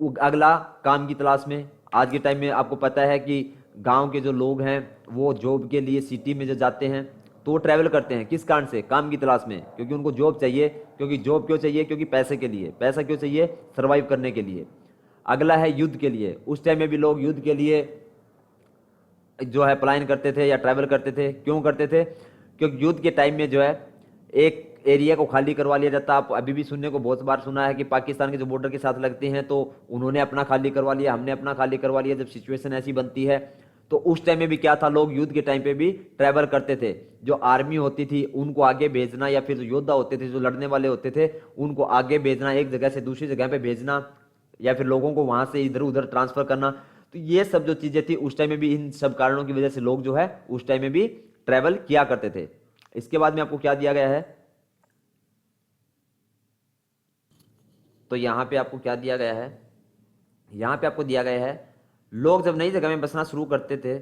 A: अगला काम की तलाश में। आज के टाइम में आपको पता है कि गांव के जो लोग हैं वो जॉब के लिए सिटी में जो जाते हैं तो वो ट्रैवल करते हैं किस कारण से, काम की तलाश में, क्योंकि उनको जॉब चाहिए। क्योंकि जॉब क्यों चाहिए, क्योंकि पैसे के लिए। पैसा क्यों चाहिए, सर्वाइव करने के लिए। अगला है युद्ध के लिए। उस टाइम में भी लोग युद्ध के लिए जो है पलायन करते थे या ट्रैवल करते थे। क्यों करते थे, क्योंकि युद्ध के टाइम में जो है एक एरिया को खाली करवा लिया जाता। आप अभी भी सुनने को बहुत बार सुना है कि पाकिस्तान के जो बॉर्डर के साथ लगते हैं तो उन्होंने अपना खाली करवा लिया, हमने अपना खाली करवा लिया। जब सिचुएशन ऐसी बनती है तो उस टाइम में भी क्या था, लोग युद्ध के टाइम पे भी ट्रैवल करते थे। जो आर्मी होती थी उनको आगे भेजना, या फिर जो योद्धा होते थे जो लड़ने वाले होते थे उनको आगे भेजना, एक जगह से दूसरी जगह पे भेजना, या फिर लोगों को वहां से इधर उधर ट्रांसफर करना। तो ये सब जो चीजें थी उस टाइम में भी, इन सब कारणों की वजह से लोग जो है उस टाइम में भी ट्रैवल किया करते थे। इसके बाद में आपको क्या दिया गया है, तो यहां पे आपको क्या दिया गया है, यहां पे आपको दिया गया है लोग जब नई जगह में बसना शुरू करते थे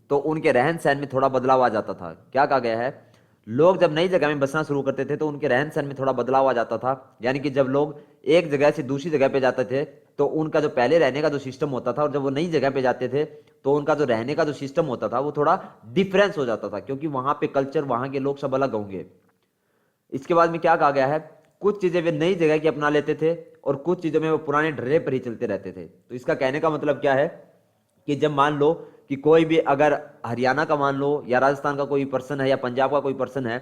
A: तो उनके रहन सहन में थोड़ा बदलाव आ जाता था। क्या कहा गया है, लोग जब नई जगह में बसना शुरू करते थे तो उनके रहन सहन में थोड़ा बदलाव आ जाता था। यानी कि जब लोग एक जगह से दूसरी जगह पे जाते थे तो उनका जो पहले रहने का जो सिस्टम होता था, और जब वो नई जगह पे जाते थे तो उनका जो रहने का जो सिस्टम होता था वो थोड़ा डिफरेंस हो जाता था, क्योंकि वहां पे कल्चर, वहां के लोग सब अलग होंगे। इसके बाद में क्या कहा गया है, कुछ चीजें वे नई जगह की अपना लेते थे और कुछ चीजों में वो पुराने ढर्रे पर ही चलते रहते थे। तो इसका कहने का मतलब क्या है कि जब मान लो कि कोई भी अगर हरियाणा का मान लो या राजस्थान का कोई पर्सन है या पंजाब का कोई पर्सन है,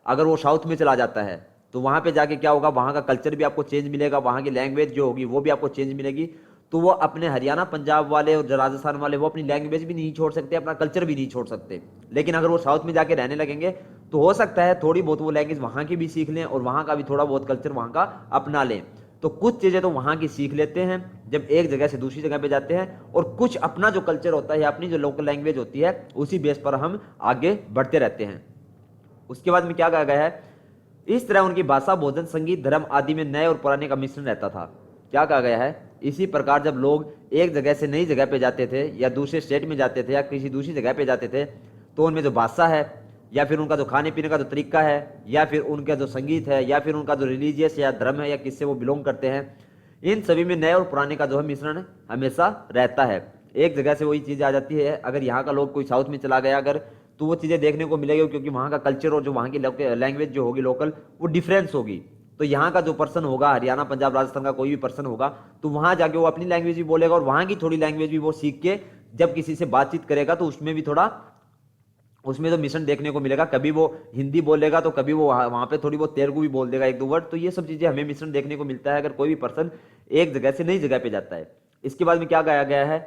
A: अगर वो साउथ में चला जाता है तो वहां पे जाके क्या होगा, वहां का कल्चर भी आपको चेंज मिलेगा, वहां की लैंग्वेज जो होगी वो भी आपको चेंज मिलेगी। तो वो अपने हरियाणा पंजाब वाले और राजस्थान वाले वो अपनी लैंग्वेज भी नहीं छोड़ सकते, अपना कल्चर भी नहीं छोड़ सकते। लेकिन अगर वो साउथ में जाके रहने लगेंगे तो हो सकता है थोड़ी बहुत वो लैंग्वेज वहां की भी सीख लें और वहां का भी थोड़ा बहुत कल्चर वहां का अपना लें। तो कुछ चीजें तो वहां की सीख लेते हैं जब एक जगह से दूसरी जगह पे जाते हैं, और कुछ अपना जो कल्चर होता है, अपनी जो लोकल लैंग्वेज होती है उसी बेस पर हम आगे बढ़ते रहते हैं। उसके बाद में क्या कहा गया है, इस तरह उनकी भाषा, भोजन, संगीत, धर्म आदि में नए और पुराने का मिश्रण रहता था। क्या कहा गया है, इसी प्रकार जब लोग एक जगह से नई जगह पे जाते थे या दूसरे स्टेट में जाते थे या किसी दूसरी जगह पे जाते थे तो उनमें जो भाषा है या फिर उनका जो खाने पीने का जो तरीका है या फिर उनका जो संगीत है या फिर उनका जो रिलीजियस या धर्म है या किससे वो बिलोंग करते हैं, इन सभी में नए और पुराने का जो है मिश्रण हमेशा रहता है। एक जगह से वही चीज आ जाती है। अगर यहाँ का लोग कोई साउथ में चला गया अगर, तो वो चीजें देखने को मिलेगी, क्योंकि वहाँ का कल्चर और जो वहाँ की लैंग्वेज जो होगी लोकल वो डिफरेंस होगी। तो यहाँ का जो पर्सन होगा, हरियाणा पंजाब राजस्थान का कोई भी पर्सन होगा, तो वहां जाके वो अपनी लैंग्वेज भी बोलेगा और वहां की थोड़ी लैंग्वेज भी वो सीख के जब किसी से बातचीत करेगा तो उसमें भी थोड़ा, उसमें तो मिश्रण देखने को मिलेगा। कभी वो हिंदी बोलेगा तो कभी वो वहां पे थोड़ी बहुत तेलुगु भी बोल देगा, एक दो वर्ड। तो ये सब चीजें हमें मिश्रण देखने को मिलता है अगर कोई भी पर्सन एक जगह से नई जगह पे जाता है। इसके बाद में क्या कहा गया है,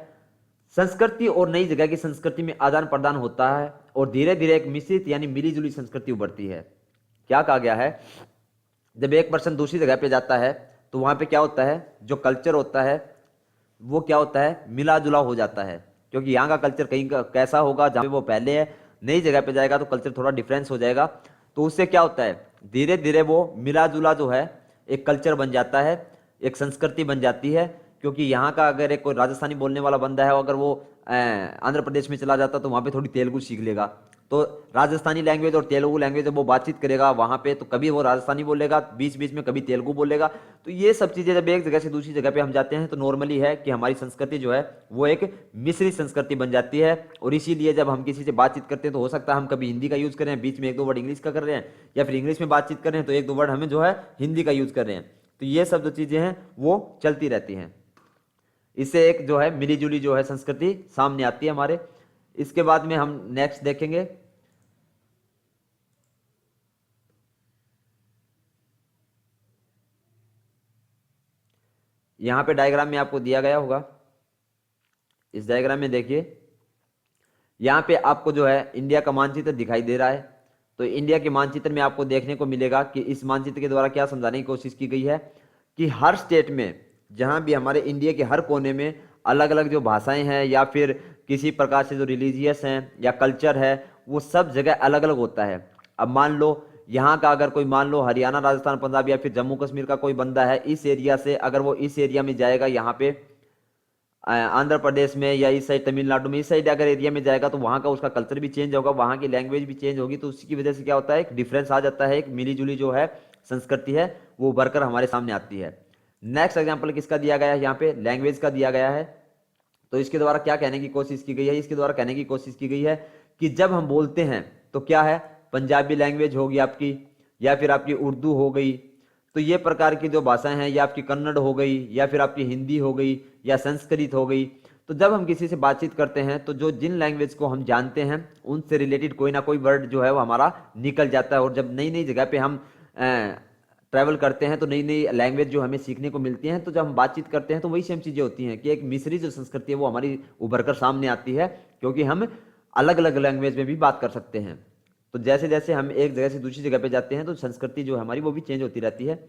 A: संस्कृति और नई जगह की संस्कृति में आदान प्रदान होता है और धीरे धीरे एक मिश्रित यानी मिली जुली संस्कृति उभरती है। क्या कहा गया है, जब एक पर्सन दूसरी जगह पे जाता है तो वहां पे क्या होता है, जो कल्चर होता है वो क्या होता है, मिला जुला हो जाता है। क्योंकि यहाँ का कल्चर कहीं का कैसा होगा जहाँ पे वो पहले है, नई जगह पे जाएगा तो कल्चर थोड़ा डिफरेंस हो जाएगा। तो उससे क्या होता है, धीरे धीरे वो मिला जुला जो है एक कल्चर बन जाता है, एक संस्कृति बन जाती है। क्योंकि यहाँ का अगर एक कोई राजस्थानी बोलने वाला बंदा है, अगर वो आंध्र प्रदेश में चला जाता तो वहाँ पे थोड़ी तेलुगु सीख लेगा। तो राजस्थानी लैंग्वेज और तेलुगु लैंग्वेज जब वो बातचीत करेगा वहाँ पे, तो कभी वो राजस्थानी बोलेगा बीच बीच में, कभी तेलुगु बोलेगा। तो ये सब चीज़ें जब एक जगह से दूसरी जगह पे हम जाते हैं तो नॉर्मली है कि हमारी संस्कृति जो है वो एक मिश्रित संस्कृति बन जाती है। और इसीलिए जब हम किसी से बातचीत करते हैं तो हो सकता है हम कभी हिंदी का यूज़ कर रहे हैं, बीच में एक दो वर्ड इंग्लिश का कर रहे हैं, या फिर इंग्लिश में बातचीत कर रहे हैं तो एक दो वर्ड हमें जो है हिंदी का यूज़ कर रहे हैं। तो ये सब जो चीज़ें हैं वो चलती रहती हैं। इससे एक जो है मिली जुली जो है संस्कृति सामने आती है हमारे। इसके बाद में हम नेक्स्ट देखेंगे, यहां पे डायग्राम में आपको दिया गया होगा। इस डायग्राम में देखिए, यहां पे आपको जो है इंडिया का मानचित्र दिखाई दे रहा है। तो इंडिया के मानचित्र में आपको देखने को मिलेगा कि इस मानचित्र के द्वारा क्या समझाने की कोशिश की गई है कि हर स्टेट में, जहां भी हमारे इंडिया के हर कोने में अलग अलग जो भाषाएं हैं या फिर किसी प्रकार से जो रिलीजियस हैं या कल्चर है, वो सब जगह अलग अलग होता है। अब मान लो यहाँ का अगर कोई, मान लो हरियाणा राजस्थान पंजाब या फिर जम्मू कश्मीर का कोई बंदा है इस एरिया से, अगर वो इस एरिया में जाएगा, यहाँ पे आंध्र प्रदेश में या इस साइड तमिलनाडु में, इस साइड अगर एरिया में जाएगा तो वहाँ का उसका कल्चर भी चेंज होगा, वहाँ की लैंग्वेज भी चेंज होगी। तो उसकी वजह से क्या होता है, एक डिफरेंस आ जाता है, एक मिली जुली जो है संस्कृति है वो उभर कर हमारे सामने आती है। नेक्स्ट एग्जाम्पल किसका दिया गया है, यहाँ पे लैंग्वेज का दिया गया है। तो इसके द्वारा क्या कहने की कोशिश की गई है, इसके द्वारा कहने की कोशिश की गई है कि जब हम बोलते हैं तो क्या है, पंजाबी लैंग्वेज होगी आपकी, या फिर आपकी उर्दू हो गई, तो ये प्रकार की जो भाषाएं हैं, या आपकी कन्नड़ हो गई, या फिर आपकी हिंदी हो गई, या संस्कृत हो गई, तो जब हम किसी से बातचीत करते हैं तो जो जिन लैंग्वेज को हम जानते हैं उनसे रिलेटेड कोई ना कोई वर्ड जो है वो हमारा निकल जाता है। और जब नई नई जगह पे हम ट्रैवल करते हैं तो नई नई लैंग्वेज जो हमें सीखने को मिलती हैं, तो जब हम बातचीत करते हैं तो वही सेम चीज़ें होती हैं कि एक मिश्री जो संस्कृति है वो हमारी उभर कर सामने आती है, क्योंकि हम अलग अलग लैंग्वेज में भी बात कर सकते हैं। तो जैसे जैसे हम एक जगह से दूसरी जगह पे जाते हैं तो संस्कृति जो है हमारी वो भी चेंज होती रहती है।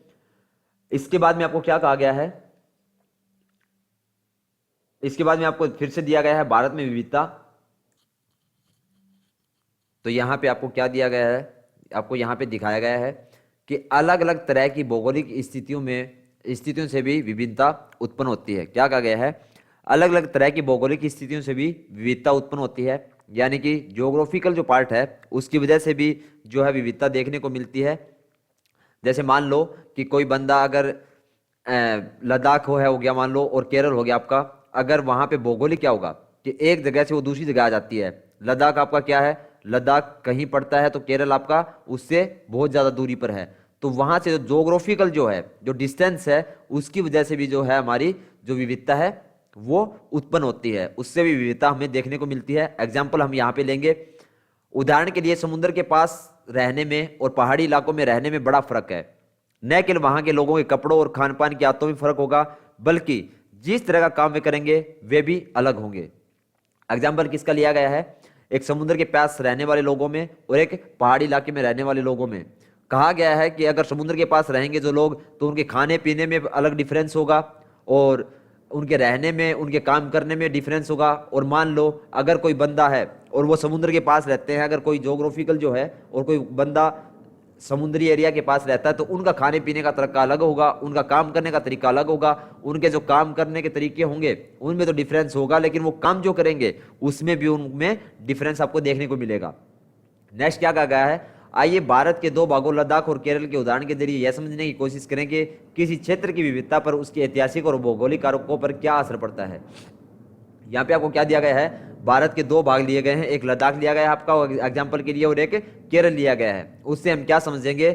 A: इसके बाद में आपको क्या कहा गया है, इसके बाद में आपको फिर से दिया गया है भारत में विविधता। तो यहां पे आपको क्या दिया गया है, आपको यहां पे दिखाया गया है कि अलग अलग तरह की भौगोलिक स्थितियों से भी विभिन्नता उत्पन्न होती है। क्या कहा गया है, अलग अलग तरह की भौगोलिक स्थितियों से भी विविधता उत्पन्न होती है, यानी कि ज्योग्राफिकल जो पार्ट है उसकी वजह से भी जो है विविधता देखने को मिलती है। जैसे मान लो कि कोई बंदा अगर लद्दाख हो गया मान लो, और केरल हो गया आपका, अगर वहां पे भौगोलिक क्या होगा कि एक जगह से वो दूसरी जगह आ जाती है। लद्दाख आपका क्या है, लद्दाख कहीं पड़ता है, तो केरल आपका उससे बहुत ज्यादा दूरी पर है। तो वहां से जो जोग्राफिकल जो है, जो डिस्टेंस है, उसकी वजह से भी जो है हमारी जो विविधता है वो उत्पन्न होती है, उससे भी विविधता हमें देखने को मिलती है। एग्जाम्पल हम यहाँ पे लेंगे, उदाहरण के लिए समुद्र के पास रहने में और पहाड़ी इलाकों में रहने में बड़ा फर्क है। न केवल वहां के लोगों के कपड़ों और खान पान की आदतों में फर्क होगा, बल्कि जिस तरह का काम वे करेंगे वे भी अलग होंगे। एग्जाम्पल किसका लिया गया है, एक समुद्र के पास रहने वाले लोगों में और एक पहाड़ी इलाके में रहने वाले लोगों में। कहा गया है कि अगर समुद्र के पास रहेंगे जो लोग, तो उनके खाने पीने में अलग डिफरेंस होगा, और उनके रहने में, उनके काम करने में डिफरेंस होगा। और मान लो अगर कोई बंदा है और वो समुद्र के पास रहते हैं, अगर कोई जोग्राफिकल जो है और कोई बंदा समुद्री एरिया के पास रहता है, तो उनका खाने पीने का तरीका अलग होगा, उनका काम करने का तरीका अलग होगा, उनके जो काम करने के तरीके होंगे उनमें तो डिफरेंस होगा, लेकिन वो काम जो करेंगे उसमें भी उनमें डिफरेंस आपको देखने को मिलेगा। नेक्स्ट क्या कहा गया है, आइए भारत के दो भागों लद्दाख और केरल के उदाहरण के जरिए यह समझने की कोशिश करें कि किसी क्षेत्र की विविधता पर उसके ऐतिहासिक और भौगोलिक कारकों पर क्या असर पड़ता है। यहाँ पे आपको क्या दिया गया है, भारत के दो भाग लिए गए हैं, एक लद्दाख लिया गया है आपका एग्जाम्पल के लिए, और एक केरल लिया गया है। उससे हम क्या समझेंगे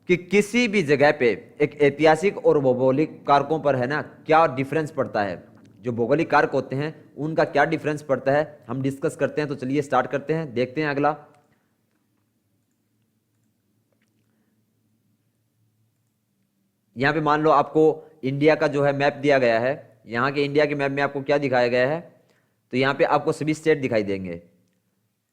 A: कि किसी भी जगह पे एक ऐतिहासिक और भौगोलिक कारकों पर है ना क्या डिफरेंस पड़ता है, जो भौगोलिक कारक होते हैं उनका क्या डिफरेंस पड़ता है, हम डिस्कस करते हैं। तो चलिए स्टार्ट करते हैं, देखते हैं अगला। यहां पे मान लो आपको इंडिया का जो है मैप दिया गया है, यहाँ के इंडिया के मैप में आपको क्या दिखाया गया है, तो यहाँ पे आपको सभी स्टेट दिखाई देंगे।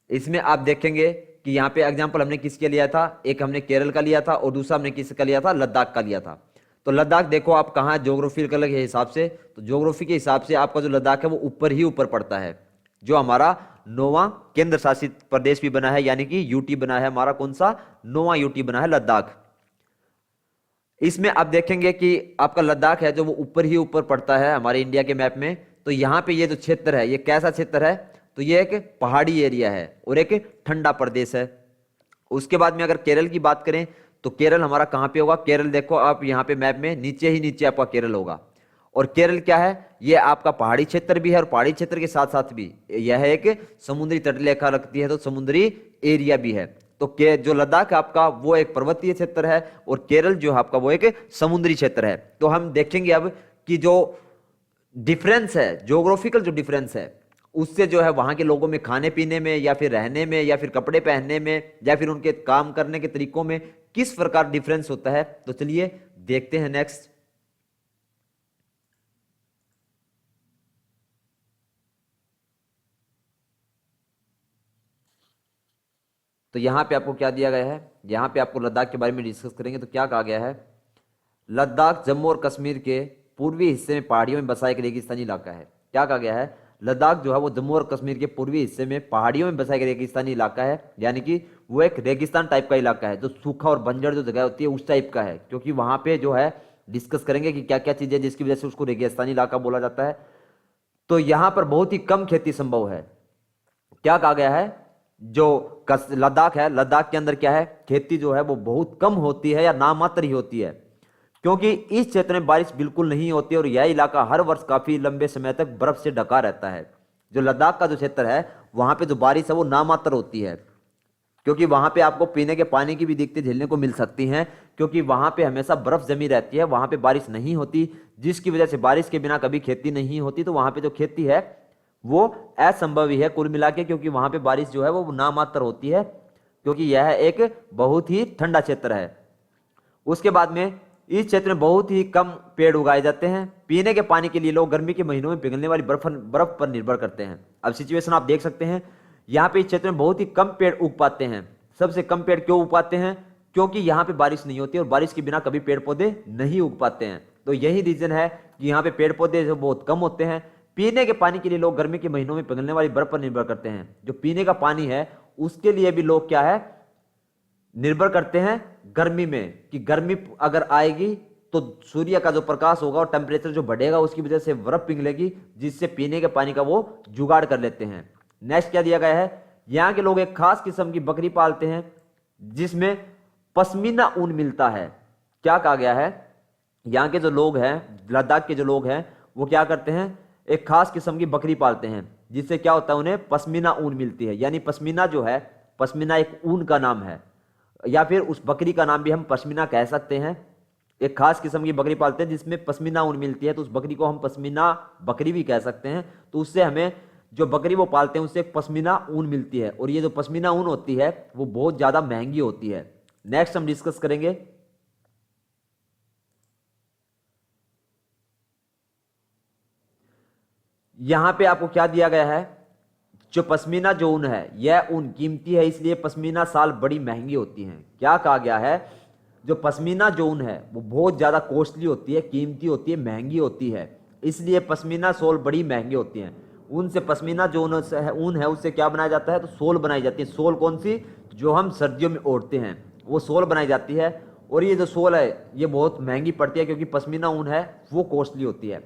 A: इसमें आप देखेंगे कि यहाँ पे एग्जांपल हमने किसके लिया था, एक हमने केरल का लिया था और दूसरा हमने किसका लिया था, लद्दाख का लिया था। तो लद्दाख देखो आप कहाँ ज्योग्राफिकल के हिसाब से, तो ज्योग्राफी के हिसाब से आपका जो लद्दाख है वो ऊपर ही ऊपर पड़ता है, जो हमारा 9वां केंद्र शासित प्रदेश भी बना है, यानी कि यूटी बना है हमारा, कौन सा 9वां यूटी बना है लद्दाख। इसमें आप देखेंगे कि आपका लद्दाख है जो वो ऊपर ही ऊपर पड़ता है हमारे इंडिया के मैप में। तो यहाँ पे ये जो क्षेत्र है ये कैसा क्षेत्र है, तो ये एक पहाड़ी एरिया है और एक ठंडा प्रदेश है। उसके बाद में अगर केरल की बात करें तो केरल हमारा कहाँ पे होगा, केरल देखो आप यहाँ पे मैप में नीचे ही नीचे आपका केरल होगा। और केरल क्या है, ये आपका पहाड़ी क्षेत्र भी है, और पहाड़ी क्षेत्र के साथ साथ भी यह एक समुद्री तटरेखा रखती है, तो समुद्री एरिया भी है। तो जो लद्दाख है आपका वो एक पर्वतीय क्षेत्र है, और केरल जो है आपका वो एक समुद्री क्षेत्र है। तो हम देखेंगे अब कि जो डिफरेंस है, ज्योग्राफिकल जो डिफरेंस है, उससे जो है वहां के लोगों में खाने पीने में, या फिर रहने में, या फिर कपड़े पहनने में, या फिर उनके काम करने के तरीकों में किस प्रकार डिफरेंस होता है। तो चलिए देखते हैं नेक्स्ट। तो यहां पे आपको क्या दिया गया है, यहां पे आपको लद्दाख के बारे में डिस्कस करेंगे। तो क्या कहा गया है, लद्दाख जम्मू और कश्मीर के पूर्वी हिस्से में पहाड़ियों में बसा एक रेगिस्तानी इलाका है। क्या कहा गया है, लद्दाख जो है वो जम्मू और कश्मीर के पूर्वी हिस्से में पहाड़ियों में बसा एक रेगिस्तानी इलाका है, यानी कि वो एक रेगिस्तान टाइप का इलाका है, जो सूखा और बंजर जो जगह होती है उस टाइप का है। क्योंकि वहां पे जो है डिस्कस करेंगे कि क्या क्या चीजें जिसकी वजह से उसको रेगिस्तानी इलाका बोला जाता है। तो यहां पर बहुत ही कम खेती संभव है। क्या कहा गया है, जो लद्दाख है, लद्दाख के अंदर क्या है, खेती जो है वो बहुत कम होती है या नामात्र ही होती है। क्योंकि इस क्षेत्र में बारिश बिल्कुल नहीं होती और यह इलाका हर वर्ष काफी लंबे समय तक बर्फ से ढका रहता है। जो लद्दाख का जो क्षेत्र है वहां पे जो बारिश है वो नामात्र होती है, क्योंकि वहां पे आपको पीने के पानी की भी दिक्कतें झेलने को मिल सकती हैं, क्योंकि वहां पे हमेशा बर्फ जमी रहती है, वहां पे बारिश नहीं होती, जिसकी वजह से बारिश के बिना कभी खेती नहीं होती। तो वहां पे जो खेती है वो असंभव ही है कुल मिला के, क्योंकि वहां पे बारिश जो है वो नामात्र होती है, क्योंकि यह एक बहुत ही ठंडा क्षेत्र है। उसके बाद में इस क्षेत्र में बहुत ही कम पेड़ उगाए जाते हैं। पीने के पानी के लिए लोग गर्मी के महीनों में पिघलने वाली बर्फ पर निर्भर करते हैं। अब सिचुएशन आप देख सकते हैं, यहाँ पे इस क्षेत्र में बहुत ही कम पेड़ उग पाते हैं। सबसे कम पेड़ क्यों उग पाते हैं? क्योंकि यहाँ पे बारिश नहीं होती और बारिश के बिना कभी पेड़ पौधे नहीं उग पाते हैं। तो यही रीजन है कि यहाँ पे पेड़ पौधे जो बहुत कम होते हैं। पीने के पानी के लिए लोग गर्मी के महीनों में पिघलने वाली बर्फ पर निर्भर करते हैं। जो पीने का पानी है उसके लिए भी लोग क्या है, निर्भर करते हैं गर्मी में, कि गर्मी अगर आएगी तो सूर्य का जो प्रकाश होगा और टेम्परेचर जो बढ़ेगा उसकी वजह से बर्फ पिघलेगी, जिससे पीने के पानी का वो जुगाड़ कर लेते हैं। नेक्स्ट क्या दिया गया है, यहाँ के लोग एक खास किस्म की बकरी पालते हैं जिसमें पश्मीना ऊन मिलता है। क्या कहा गया है, यहाँ के जो लोग हैं, लद्दाख के जो लोग हैं, वो क्या करते हैं, एक खास किस्म की बकरी पालते हैं जिससे क्या होता है, उन्हें पश्मीना ऊन मिलती है। यानी पश्मीना जो है, पश्मीना एक ऊन का नाम है, या फिर उस बकरी का नाम भी हम पश्मीना कह सकते हैं। एक खास किस्म की बकरी पालते हैं जिसमें पश्मीना ऊन मिलती है, तो उस बकरी को हम पश्मीना बकरी भी कह सकते हैं। तो उससे हमें, जो बकरी वो पालते हैं, उससे एक पश्मीना ऊन मिलती है, और ये जो पश्मीना ऊन होती है वो बहुत ज्यादा महंगी होती है। नेक्स्ट हम डिस्कस करेंगे यहां पे आपको क्या दिया गया है, जो पश्मीना जो ऊन है यह ऊन कीमती है, इसलिए पश्मीना शाल बड़ी महंगी होती हैं। क्या कहा गया है, जो पश्मीना जो ऊन है वो बहुत ज्यादा कॉस्टली होती है, कीमती होती है, महंगी होती है, इसलिए पश्मीना सोल बड़ी महंगी होती हैं। ऊन से, पश्मीना जो ऊन है उससे क्या बनाया जाता है, तो सोल बनाई जाती है। सोल कौन सी, जो हम सर्दियों में ओढ़ते हैं, वो सोल बनाई जाती है। और ये जो सोल है ये बहुत महंगी पड़ती है, क्योंकि पश्मीना ऊन है वो कॉस्टली होती है।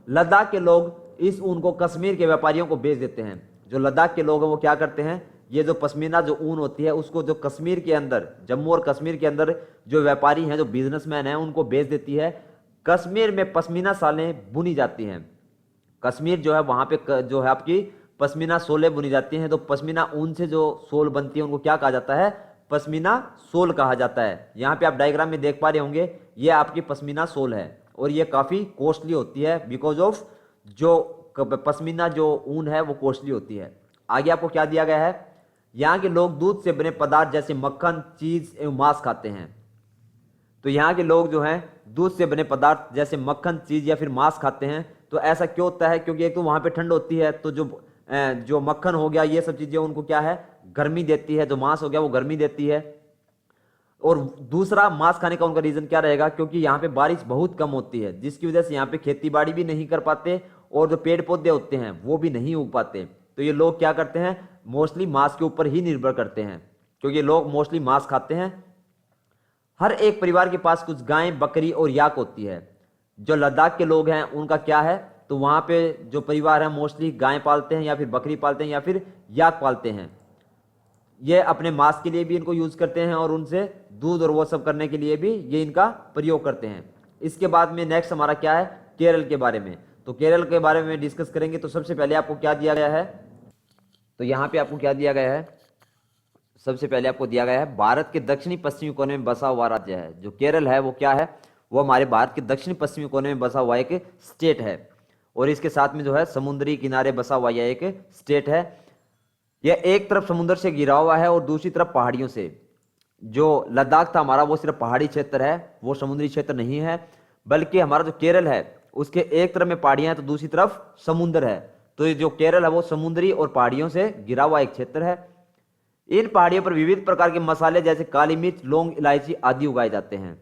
A: लद्दाख के लोग इस ऊन को कश्मीर के व्यापारियों को बेच देते हैं। जो लद्दाख के लोग हैं वो क्या करते हैं, ये जो पश्मीना जो ऊन होती है उसको जो कश्मीर के अंदर, जम्मू और कश्मीर के अंदर जो व्यापारी हैं, जो बिजनेसमैन हैं, उनको बेच देती है। कश्मीर में पश्मीना सालें बुनी जाती हैं। कश्मीर जो है वहां पे जो है आपकी पश्मीना सोलें बुनी जाती हैं। तो पश्मीना ऊन से जो सोल बनती है उनको क्या कहा जाता है, पश्मीना सोल कहा जाता है। यहाँ पे आप डायग्राम में देख पा रहे होंगे, ये आपकी पश्मीना सोल है, और ये काफी कॉस्टली होती है, बिकॉज ऑफ जो पश्मीना जो ऊन है वो कॉस्टली होती है। आगे आपको क्या दिया गया है, यहाँ के लोग दूध से बने पदार्थ जैसे मक्खन, चीज एवं मांस खाते हैं। तो यहाँ के लोग जो हैं दूध से बने पदार्थ जैसे मक्खन, चीज या फिर मांस खाते हैं। तो ऐसा क्यों होता है, क्योंकि एक तो वहां पे ठंड होती है, तो जो मक्खन हो गया, ये सब चीजें उनको क्या है, गर्मी देती है। जो मांस हो गया वो गर्मी देती है। और दूसरा, मांस खाने का उनका रीजन क्या रहेगा, क्योंकि यहाँ पे बारिश बहुत कम होती है, जिसकी वजह से यहाँ पे खेती बाड़ी भी नहीं कर पाते, और जो पेड़ पौधे होते हैं वो भी नहीं उग पाते। तो ये लोग क्या करते हैं, मोस्टली मांस के ऊपर ही निर्भर करते हैं, क्योंकि लोग मोस्टली मांस खाते हैं। हर एक परिवार के पास कुछ गायें, बकरी और याक होती है। जो लद्दाख के लोग हैं उनका क्या है, तो वहां पे जो परिवार है मोस्टली गायें पालते हैं, या फिर बकरी पालते हैं, या फिर याक पालते हैं। ये अपने मांस के लिए भी इनको यूज करते हैं, और उनसे दूध और वो सब करने के लिए भी ये इनका प्रयोग करते हैं। इसके बाद में नेक्स्ट हमारा क्या है, केरल के बारे में। तो केरल के बारे में डिस्कस करेंगे। तो सबसे पहले आपको क्या दिया गया है, तो यहाँ पे आपको क्या दिया गया है, सबसे पहले आपको दिया गया है भारत के दक्षिणी पश्चिमी कोने में बसा हुआ राज्य है। जो केरल है वो क्या है, वो हमारे भारत के दक्षिणी पश्चिमी कोने में बसा हुआ एक स्टेट है, और इसके साथ में जो है समुद्री किनारे बसा हुआ यह एक स्टेट है। यह एक तरफ समुद्र से घिरा हुआ है और दूसरी तरफ पहाड़ियों से। जो लद्दाख था हमारा वो सिर्फ पहाड़ी क्षेत्र है, वो समुद्री क्षेत्र नहीं है, बल्कि हमारा जो केरल है उसके एक तरफ में पहाड़ियां हैं तो दूसरी तरफ समुद्र है। तो ये जो केरल है वो समुद्री और पहाड़ियों से घिरा हुआ एक क्षेत्र है। इन पहाड़ियों पर विविध प्रकार के मसाले जैसे काली मिर्च, लौंग, इलायची आदि उगाए जाते हैं।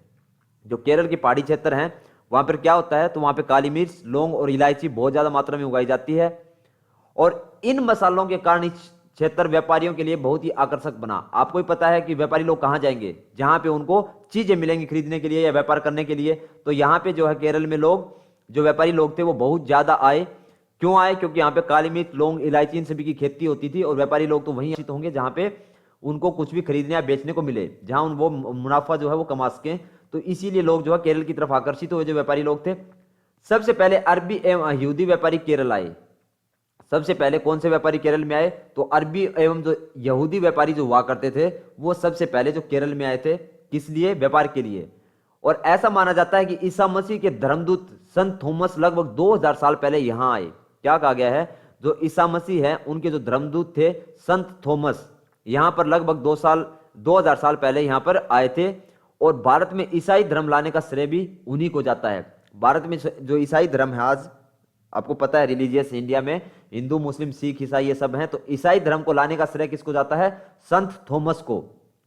A: जो केरल की पहाड़ी क्षेत्र हैं वहां पर क्या होता है, तो वहां पे काली मिर्च, लौंग और इलायची बहुत ज्यादा मात्रा में उगाई जाती है, और इन मसालों के कारण इस क्षेत्र व्यापारियों के लिए बहुत ही आकर्षक बना। आपको ही पता है कि व्यापारी लोग कहां जाएंगे, जहां पे उनको चीजें मिलेंगी खरीदने के लिए या व्यापार करने के लिए। तो यहाँ पे जो है केरल में लोग, जो व्यापारी लोग थे वो बहुत ज्यादा आए। क्यों आए, क्योंकि यहाँ पे काली मिर्च, लौंग, इलायची इन सभी की खेती होती थी, और व्यापारी लोग तो वहीं आकर्षित होंगे जहां पे उनको कुछ भी खरीदने या बेचने को मिले, जहां वो मुनाफा जो है वो कमा सकें। तो इसीलिए लोग जो है केरल की तरफ आकर्षित हुए, जो व्यापारी लोग थे। सबसे पहले अरबी एवं यहूदी व्यापारी केरल आए। सबसे पहले कौन से व्यापारी केरल में आए? तो अरबी एवं जो यहूदी व्यापारी जो हुआ करते थे वो सबसे पहले जो केरल में आए थे, किस लिए? व्यापार के लिए। और ऐसा माना जाता है कि ईसा मसीह के धर्मदूत संत थॉमस लगभग 2000 साल पहले यहां आए। क्या कहा गया है? जो ईसा मसीह है उनके जो धर्मदूत थे संत थॉमस, यहां पर लगभग 2000 साल पहले यहां पर आए थे। और भारत में ईसाई धर्म लाने का श्रेय भी उन्हीं को जाता है। भारत में जो ईसाई धर्म है, आज आपको पता है रिलीजियस इंडिया में हिंदू मुस्लिम सिख ईसाई ये सब हैं, तो ईसाई धर्म को लाने का श्रेय किसको जाता है? संत थॉमस को।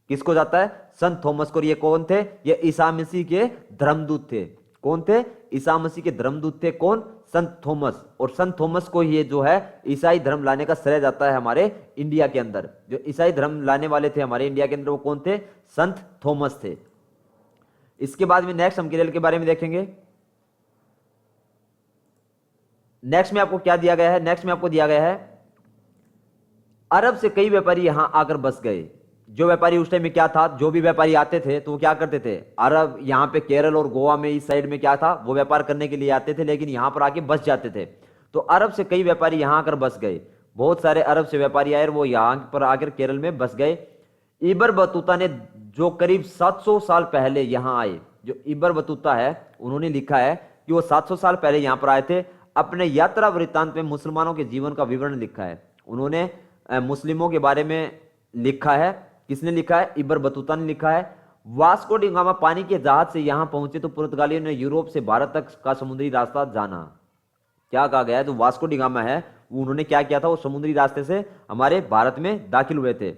A: किसको जाता है? संत थॉमस को। ये कौन थे? ये ईसा मसीह के धर्मदूत थे। कौन थे? ईसा मसीह के धर्मदूत थे। कौन? संत थॉमस। और संत थॉमस को ये जो है ईसाई धर्म लाने का श्रेय जाता है हमारे इंडिया के अंदर। जो ईसाई धर्म लाने वाले थे हमारे इंडिया के अंदर वो कौन थे? संत थॉमस थे। इसके बाद में नेक्स्ट हम केरल के बारे में देखेंगे। नेक्स्ट में आपको क्या दिया गया है? नेक्स्ट में आपको दिया गया है अरब से कई व्यापारी यहां आकर बस गए। जो व्यापारी उस टाइम में क्या था? जो भी व्यापारी आते थे तो वो क्या करते थे? अरब यहां पे केरल और गोवा में इस साइड में क्या था? वो व्यापार करने के लिए आते थे, लेकिन यहां पर आके बस जाते थे। तो अरब से कई व्यापारी यहां आकर बस गए। बहुत सारे अरब से व्यापारी आए और वो यहां पर आकर केरल में बस गए। इबर बतूता ने जो करीब 700 साल पहले यहां आए, जो इबर बतूता है उन्होंने लिखा है कि वो 700 साल पहले यहां पर आए थे। अपने यात्रा वृत्तांत में मुसलमानों के जीवन का विवरण लिखा है। उन्होंने मुस्लिमों के बारे में लिखा है। किसने लिखा है? इबर बतूता ने लिखा है। वास्को डी गामा पानी के जहाज से यहां पहुंचे तो पुर्तगालियों ने यूरोप से भारत तक का समुद्री रास्ता जाना। क्या कहा गया है? जो वास्को डी गामा है उन्होंने क्या किया था? वो समुद्री रास्ते से हमारे भारत में दाखिल हुए थे।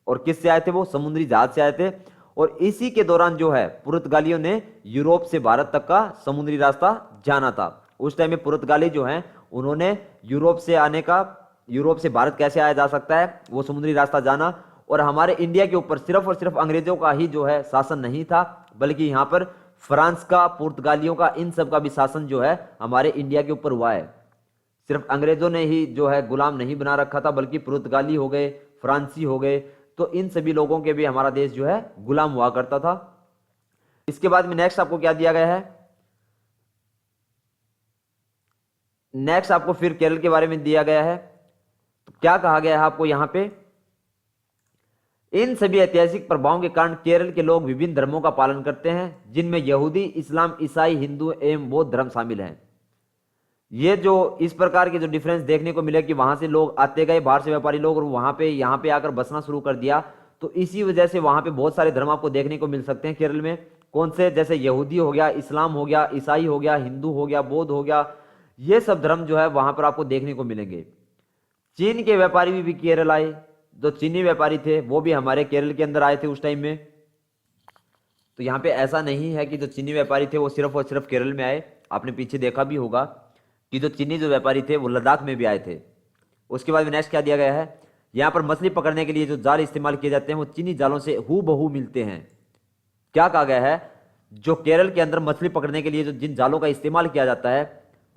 A: और किससे आए थे? वो समुद्री जहाज से आए थे। और इसी के दौरान जो है पुर्तगालियों ने यूरोप से भारत तक का समुद्री रास्ता जाना था। उस टाइम में पुर्तगाली जो हैं उन्होंने यूरोप से भारत कैसे आया जा सकता है वो समुद्री रास्ता जाना। और हमारे इंडिया के ऊपर सिर्फ और सिर्फ अंग्रेजों का ही जो है शासन नहीं था, बल्कि यहां पर फ्रांस का, पुर्तगालियों का, इन सब का भी शासन जो है हमारे इंडिया के ऊपर हुआ है। सिर्फ अंग्रेजों ने ही जो है गुलाम नहीं बना रखा था, बल्कि पुर्तगाली हो गए, फ्रांसी हो गए, तो इन सभी लोगों के भी हमारा देश जो है गुलाम हुआ करता था। इसके बाद में नेक्स्ट आपको क्या दिया गया है? नेक्स्ट आपको फिर केरल के बारे में दिया गया है। तो क्या कहा गया है आपको यहां पे? इन सभी ऐतिहासिक प्रभावों के कारण केरल के लोग विभिन्न धर्मों का पालन करते हैं, जिनमें यहूदी, इस्लाम, ईसाई, हिंदू एवं बौद्ध धर्म शामिल हैं। ये जो इस प्रकार के जो डिफरेंस देखने को मिले कि वहां से लोग आते गए, बाहर से व्यापारी लोग, और वहां पे यहां पे आकर बसना शुरू कर दिया, तो इसी वजह से वहां पे बहुत सारे धर्म आपको देखने को मिल सकते हैं केरल में। कौन से? जैसे यहूदी हो गया, इस्लाम हो गया, ईसाई हो गया, हिंदू हो गया, बौद्ध हो गया, ये सब धर्म जो है वहां पर आपको देखने को मिलेंगे। चीन के व्यापारी भी केरल आए। जो चीनी व्यापारी थे वो भी हमारे केरल के अंदर आए थे उस टाइम में। तो यहाँ पे ऐसा नहीं है कि जो चीनी व्यापारी थे वो सिर्फ और सिर्फ केरल में आए। आपने पीछे देखा भी होगा कि जो चीनी जो व्यापारी थे वो लद्दाख में भी आए थे। उसके बाद नेक्स्ट क्या दिया गया है? यहाँ पर मछली पकड़ने के लिए जो जाल इस्तेमाल किए जाते हैं वो चीनी जालों से हूबहू मिलते हैं। क्या कहा गया है? जो केरल के अंदर मछली पकड़ने के लिए जो जिन जालों का इस्तेमाल किया जाता है,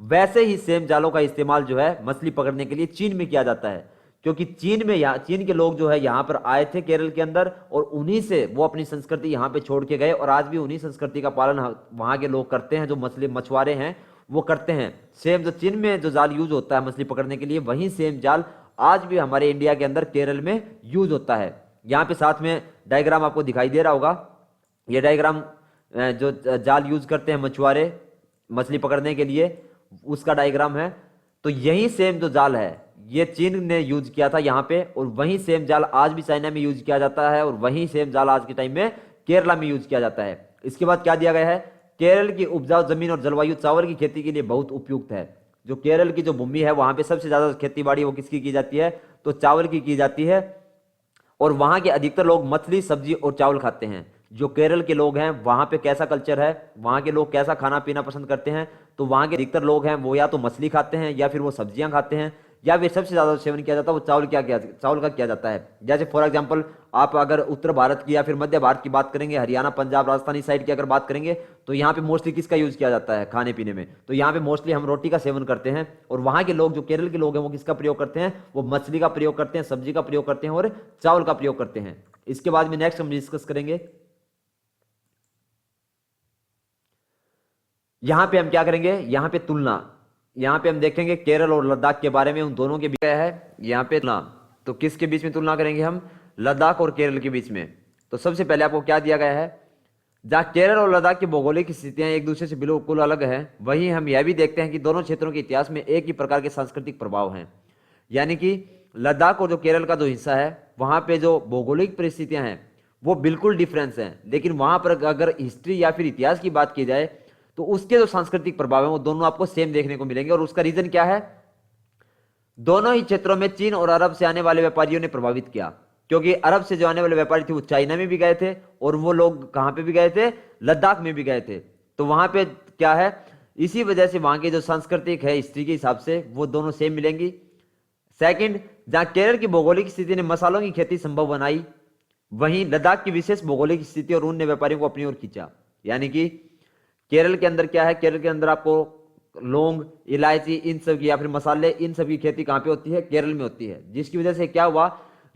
A: वैसे ही सेम जालों का इस्तेमाल जो है मछली पकड़ने के लिए चीन में किया जाता है। क्योंकि चीन के लोग जो है यहाँ पर आए थे केरल के अंदर, और उन्हीं से वो अपनी संस्कृति यहाँ पे छोड़ के गए, और आज भी उन्हीं संस्कृति का पालन वहाँ के लोग करते हैं। जो मछुआरे हैं वो करते हैं। सेम जो चीन में जो जाल यूज होता है मछली पकड़ने के लिए, वही सेम जाल आज भी हमारे इंडिया के अंदर केरल में यूज होता है। यहाँ पे साथ में डायग्राम आपको दिखाई दे रहा होगा। ये डायग्राम जो जाल यूज करते हैं मछुआरे मछली पकड़ने के लिए, उसका डायग्राम है। तो यही सेम जो जाल है ये चीन ने यूज किया था यहाँ पे, और वही सेम जाल आज भी चाइना में यूज किया जाता है, और वही सेम जाल आज के टाइम में केरला में यूज किया जाता है। इसके बाद क्या दिया गया है? केरल की उपजाऊ जमीन और जलवायु चावल की खेती के लिए बहुत उपयुक्त है। जो केरल की जो भूमि है वहां पे सबसे ज्यादा खेती बाड़ी वो किसकी की जाती है? तो चावल की जाती है। और वहां के अधिकतर लोग मछली, सब्जी और चावल खाते हैं। जो केरल के लोग हैं वहां पे कैसा कल्चर है, वहां के लोग कैसा खाना पीना पसंद करते हैं? तो वहां के अधिकतर लोग हैं वो या तो मछली खाते हैं, या फिर वो सब्जियां खाते हैं, या फिर सबसे ज्यादा सेवन किया जाता है वो चावल का किया जाता है। जैसे फॉर एग्जांपल आप अगर उत्तर भारत की या फिर मध्य भारत की बात करेंगे, हरियाणा, पंजाब, राजस्थानी साइड की अगर बात करेंगे, तो यहाँ पे मोस्टली किसका यूज किया जाता है खाने पीने में? तो यहाँ पे मोस्टली हम रोटी का सेवन करते हैं। और वहां के लोग, जो केरल के लोग हैं, वो किसका प्रयोग करते हैं? वो मछली का प्रयोग करते हैं, सब्जी का प्रयोग करते हैं, और चावल का प्रयोग करते हैं। इसके बाद में नेक्स्ट हम डिस्कस करेंगे यहां पे हम क्या करेंगे, यहां पे तुलना, यहां पे हम देखेंगे केरल और लद्दाख के बारे में, उन दोनों के बीच है यहां पे तुलना। तो किसके बीच में तुलना करेंगे हम, लद्दाख और केरल के बीच में। तो सबसे पहले आपको क्या दिया गया है, जहां केरल और लद्दाख की भौगोलिक स्थितियां एक दूसरे से बिल्कुल अलग हैं, वहीं हम यह भी देखते हैं कि दोनों क्षेत्रों के इतिहास में एक ही प्रकार के सांस्कृतिक प्रभाव हैं। यानी कि लद्दाख और जो केरल का जो हिस्सा है, वहां पे जो भौगोलिक परिस्थितियां हैं वो बिल्कुल डिफरेंस हैं, लेकिन वहां पर अगर हिस्ट्री या फिर इतिहास की बात की जाए तो उसके जो सांस्कृतिक प्रभाव है वो दोनों आपको सेम देखने को मिलेंगे। और उसका रीजन क्या है, दोनों ही क्षेत्रों में चीन और अरब से आने वाले व्यापारियों ने प्रभावित किया, क्योंकि अरब से जो आने वाले व्यापारी थे वो चाइना में भी गए थे, और वो लोग कहां पे भी गए थे, लद्दाख में भी गए थे। तो वहां पे क्या है, इसी वजह से वहां की जो सांस्कृतिक है हिस्ट्री के हिसाब से वो दोनों सेम मिलेंगी। सेकंड, जहां केरल की भौगोलिक स्थिति ने मसालों की खेती संभव बनाई, वहीं लद्दाख की विशेष भौगोलिक स्थिति और उन व्यापारियों को अपनी ओर खींचा। यानी कि केरल के अंदर क्या है, केरल के अंदर आपको लौंग, इलायची, इन सब की या फिर मसाले, इन सब की खेती कहां पे होती है, केरल में होती है। जिसकी वजह से क्या हुआ,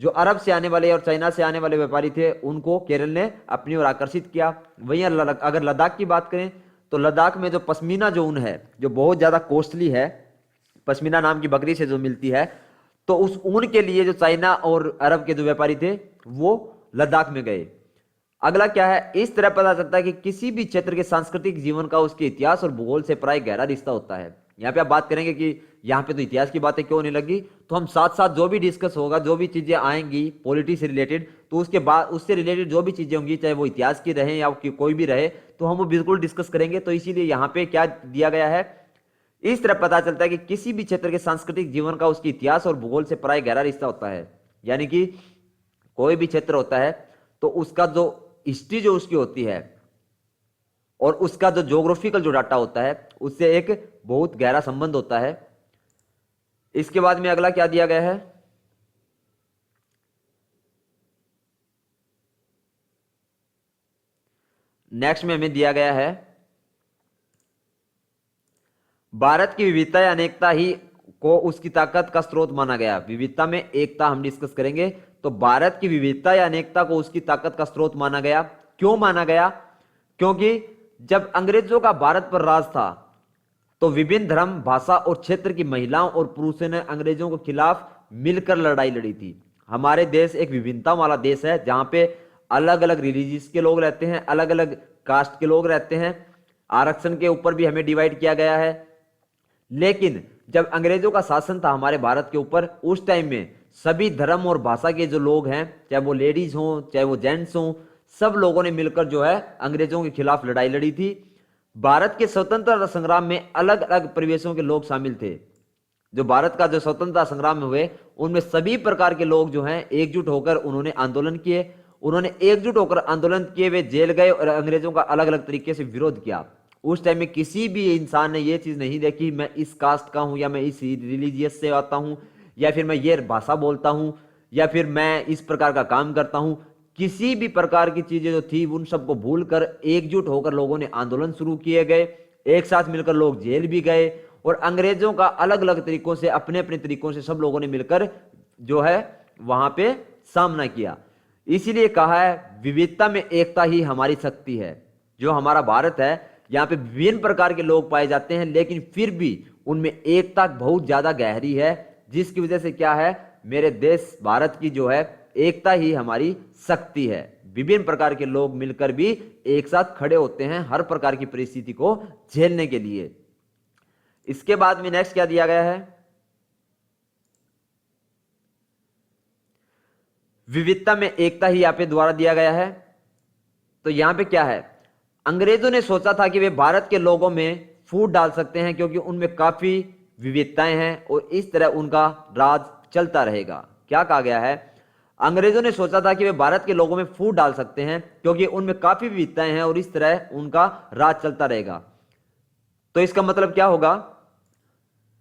A: जो अरब से आने वाले और चाइना से आने वाले व्यापारी थे उनको केरल ने अपनी ओर आकर्षित किया। वहीं अगर लद्दाख की बात करें तो लद्दाख में जो पश्मीना जो ऊन है, जो बहुत ज्यादा कॉस्टली है, पश्मीना नाम की बकरी से जो मिलती है, तो उस ऊन के लिए जो चाइना और अरब के जो व्यापारी थे वो लद्दाख में गए। अगला क्या है, इस तरह पता चलता है कि किसी भी क्षेत्र के सांस्कृतिक जीवन का उसके इतिहास और भूगोल से प्राय गहरा रिश्ता होता है। यहाँ पे आप बात करेंगे कि यहाँ पे तो इतिहास की बातें क्यों नहीं लगी, तो हम साथ साथ जो भी डिस्कस होगा, जो भी चीजें आएंगी पॉलिटिक्स से रिलेटेड, तो उसके बाद उससे रिलेटेड जो भी चीजें होंगी, चाहे वो इतिहास की रहे या कोई भी रहे, तो हम वो बिल्कुल डिस्कस करेंगे। तो इसीलिए यहाँ पे क्या दिया गया है, इस तरह पता चलता है कि किसी भी क्षेत्र के सांस्कृतिक जीवन का उसके इतिहास और भूगोल से प्राय गहरा रिश्ता होता है। यानी कि कोई भी क्षेत्र होता है तो उसका जो हिस्ट्री जो उसकी होती है और उसका जो ज्योग्राफिकल जो डाटा होता है उससे एक बहुत गहरा संबंध होता है। इसके बाद में अगला क्या दिया गया है, नेक्स्ट में हमें दिया गया है भारत की विविधता या अनेकता ही को उसकी ताकत का स्रोत माना गया। विविधता में एकता हम डिस्कस करेंगे। तो भारत की विविधता या अनेकता को उसकी ताकत का स्रोत माना गया। क्यों माना गया, क्योंकि जब अंग्रेजों का भारत पर राज था तो विभिन्न धर्म, भाषा और क्षेत्र की महिलाओं और पुरुषों ने अंग्रेजों के खिलाफ मिलकर लड़ाई लड़ी थी। हमारे देश एक विभिन्नता वाला देश है जहां पे अलग अलग रिलीजियस के लोग रहते हैं, अलग अलग कास्ट के लोग रहते हैं। आरक्षण के ऊपर भी हमें डिवाइड किया गया है। लेकिन जब अंग्रेजों का शासन था हमारे भारत के ऊपर, उस टाइम में सभी धर्म और भाषा के जो लोग हैं, चाहे वो लेडीज हों चाहे वो जेंट्स हों, सब लोगों ने मिलकर जो है अंग्रेजों के खिलाफ लड़ाई लड़ी थी। भारत के स्वतंत्रता संग्राम में अलग अलग परिवेशों के लोग शामिल थे। जो भारत का जो स्वतंत्रता संग्राम में हुए उनमें सभी प्रकार के लोग जो हैं एकजुट होकर उन्होंने आंदोलन किए। उन्होंने एकजुट होकर आंदोलन किए, वे जेल गए और अंग्रेजों का अलग अलग तरीके से विरोध किया। उस टाइम में किसी भी इंसान ने यह चीज नहीं देखी मैं इस कास्ट का हूं या मैं इस रिलीजियस से आता हूं या फिर मैं ये भाषा बोलता हूं या फिर मैं इस प्रकार का काम करता हूं। किसी भी प्रकार की चीजें जो थी उन सबको भूलकर एकजुट होकर लोगों ने आंदोलन शुरू किए गए। एक साथ मिलकर लोग जेल भी गए और अंग्रेजों का अलग अलग तरीकों से, अपने अपने तरीकों से सब लोगों ने मिलकर जो है वहां पे सामना किया। इसीलिए कहा है विविधता में एकता ही हमारी शक्ति है। जो हमारा भारत है यहाँ पे विभिन्न प्रकार के लोग पाए जाते हैं, लेकिन फिर भी उनमें एकता बहुत ज्यादा गहरी है, जिसकी वजह से क्या है, मेरे देश भारत की जो है एकता ही हमारी शक्ति है। विभिन्न प्रकार के लोग मिलकर भी एक साथ खड़े होते हैं हर प्रकार की परिस्थिति को झेलने के लिए। इसके बाद में नेक्स्ट क्या दिया गया है, विविधता में एकता ही यहाँ पे द्वारा दिया गया है। तो यहां पे क्या है, अंग्रेजों ने सोचा था कि वे भारत के लोगों में फूट डाल सकते हैं क्योंकि उनमें काफी विविधताएं हैं और इस तरह उनका राज चलता रहेगा। क्या कहा गया है, अंग्रेजों ने सोचा था कि वे भारत के लोगों में फूट डाल सकते हैं क्योंकि उनमें काफी विविधताएं हैं और इस तरह उनका राज चलता रहेगा। तो इसका मतलब क्या होगा,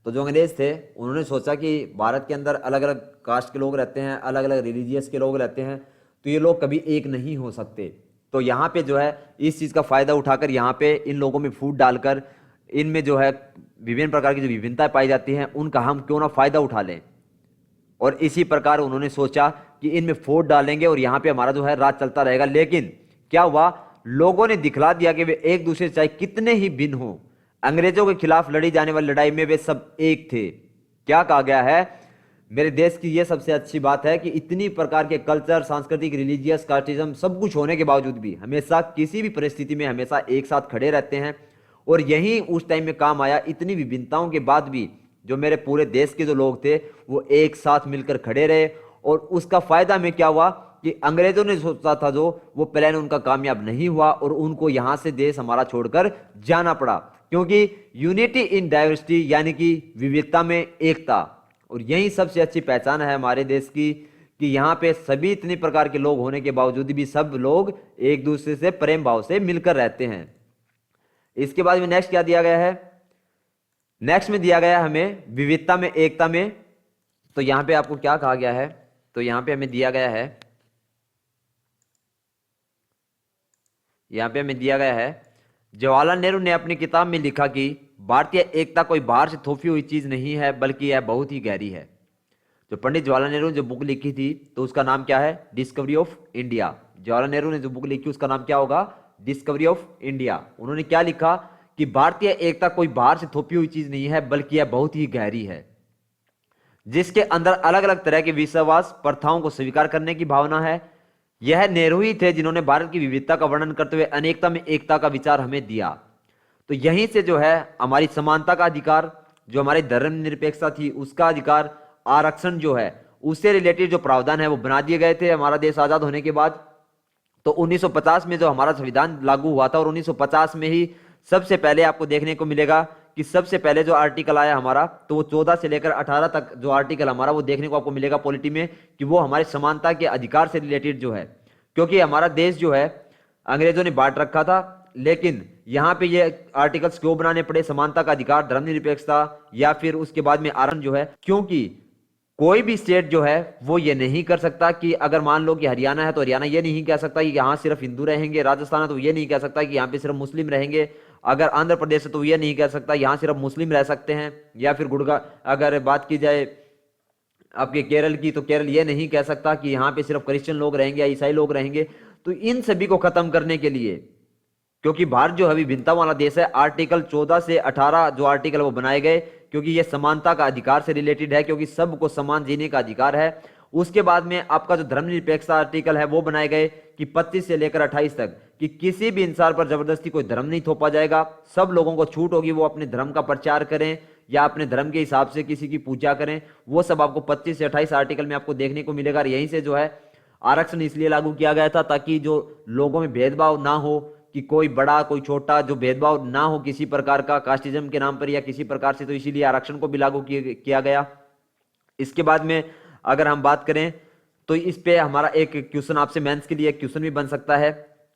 A: तो जो अंग्रेज थे उन्होंने सोचा कि भारत के अंदर अलग अलग कास्ट के लोग रहते हैं, अलग अलग रिलीजियस के लोग रहते हैं, तो ये लोग कभी एक नहीं हो सकते। तो यहाँ पे जो है इस चीज का फायदा उठाकर यहाँ पे इन लोगों में फूट डालकर इनमें जो है विभिन्न प्रकार की जो विभिन्नताएं पाई जाती हैं उनका हम क्यों ना फायदा उठा लें। और इसी प्रकार उन्होंने सोचा कि इनमें फूट डालेंगे और यहाँ पे हमारा जो है राज चलता रहेगा। लेकिन क्या हुआ, लोगों ने दिखला दिया कि वे एक दूसरे से चाहे कितने ही भिन्न हो, अंग्रेजों के खिलाफ लड़ी जाने वाली लड़ाई में वे सब एक थे। क्या कहा गया है? मेरे देश की यह सबसे अच्छी बात है कि इतनी प्रकार के कल्चर, सांस्कृतिक, रिलीजियस, कास्टिज्म सब कुछ होने के बावजूद भी हमेशा किसी भी परिस्थिति में हमेशा एक साथ खड़े रहते हैं। और यही उस टाइम में काम आया। इतनी विभिन्नताओं के बाद भी जो मेरे पूरे देश के जो लोग थे वो एक साथ मिलकर खड़े रहे। और उसका फायदा में क्या हुआ कि अंग्रेजों ने सोचा था जो वो प्लान उनका कामयाब नहीं हुआ और उनको यहां से देश हमारा छोड़कर जाना पड़ा। क्योंकि यूनिटी इन डाइवर्सिटी यानी कि विविधता में एकता। और यही सबसे अच्छी पहचान है हमारे देश की कि यहाँ पे सभी इतने प्रकार के लोग होने के बावजूद भी सब लोग एक दूसरे से प्रेम भाव से मिलकर रहते हैं। इसके बाद में नेक्स्ट क्या दिया गया है? नेक्स्ट में दिया गया है हमें विविधता में एकता में। तो यहां पे आपको क्या कहा गया है? तो यहां पे हमें दिया गया है, यहां पे हमें दिया गया है जवाहरलाल नेहरू ने अपनी किताब में लिखा कि भारतीय एकता कोई बाहर से थोपी हुई चीज नहीं है बल्कि यह बहुत ही गहरी है। जो पंडित जवाहरलाल नेहरू ने जो बुक लिखी थी तो उसका नाम क्या है? Discovery of India. Jawaharlal Nehru ने जो बुक लिखी उसका नाम क्या होगा? Discovery of India. उन्होंने क्या लिखा कि भारतीय एकता कोई बाहर से थोपी हुई चीज नहीं है बल्कि यह बहुत ही गहरी है, जिसके अंदर अलग अलग तरह के विश्वास, प्रथाओं को स्वीकार करने की भावना है। यह नेहरू ही थे जिन्होंने भारत की विविधता का वर्णन करते हुए अनेकता में एकता का विचार हमें दिया। तो यहीं से जो है हमारी समानता का अधिकार, जो हमारी धर्मनिरपेक्षता थी उसका अधिकार, आरक्षण जो है उससे रिलेटेड जो प्रावधान है वो बना दिए गए थे हमारा देश आजाद होने के बाद। तो 1950 में जो हमारा संविधान लागू हुआ था और 1950 में ही सबसे पहले आपको देखने को मिलेगा कि सबसे पहले जो आर्टिकल आया हमारा तो वो 14 से लेकर 18 तक जो आर्टिकल हमारा वो देखने को आपको मिलेगा पॉलिटी में कि वो हमारे समानता के अधिकार से रिलेटेड जो है। क्योंकि हमारा देश जो है अंग्रेजों ने बांट रखा था, लेकिन यहां पे ये आर्टिकल्स क्यों बनाने पड़े? समानता का अधिकार, धर्मनिरपेक्षता या फिर उसके बाद में आरक्षण जो है। क्योंकि कोई भी स्टेट जो है वो ये नहीं कर सकता कि अगर मान लो कि हरियाणा है तो हरियाणा ये नहीं कह सकता कि यहाँ सिर्फ हिंदू रहेंगे, राजस्थान है तो ये नहीं कह सकता कि यहाँ पे सिर्फ मुस्लिम रहेंगे, अगर आंध्र प्रदेश है तो ये नहीं कह सकता यहाँ सिर्फ मुस्लिम रह सकते हैं, या फिर गुड़गा अगर बात की जाए आपके केरल की तो केरल ये नहीं कह सकता कि यहाँ पे सिर्फ क्रिश्चियन लोग रहेंगे या ईसाई लोग रहेंगे। तो इन सभी को खत्म करने के लिए, क्योंकि भारत जो है विभिन्नता वाला देश है, आर्टिकल 14 से 18 जो आर्टिकल वो बनाए गए क्योंकि ये समानता का अधिकार से रिलेटेड है, क्योंकि सबको समान जीने का अधिकार है। उसके बाद में आपका जो धर्मनिरपेक्षता आर्टिकल है वो बनाए गए कि 25 से लेकर 28 तक कि किसी भी इंसान पर जबरदस्ती कोई धर्म नहीं थोपा जाएगा, सब लोगों को छूट होगी वो अपने धर्म का प्रचार करें या अपने धर्म के हिसाब से किसी की पूजा करें। वो सब आपको 25 से 28 आर्टिकल में आपको देखने को मिलेगा। और यहीं से जो है आरक्षण इसलिए लागू किया गया था ताकि जो लोगों में भेदभाव ना हो कि कोई बड़ा कोई छोटा, जो भेदभाव ना हो किसी प्रकार का कास्टिज्म के नाम पर या किसी प्रकार से, तो इसीलिए आरक्षण को भी लागू किया गया। इसके बाद में अगर हम बात करें तो इस पे हमारा एक क्वेश्चन आपसे मेंस के लिए एक क्वेश्चन भी बन सकता है,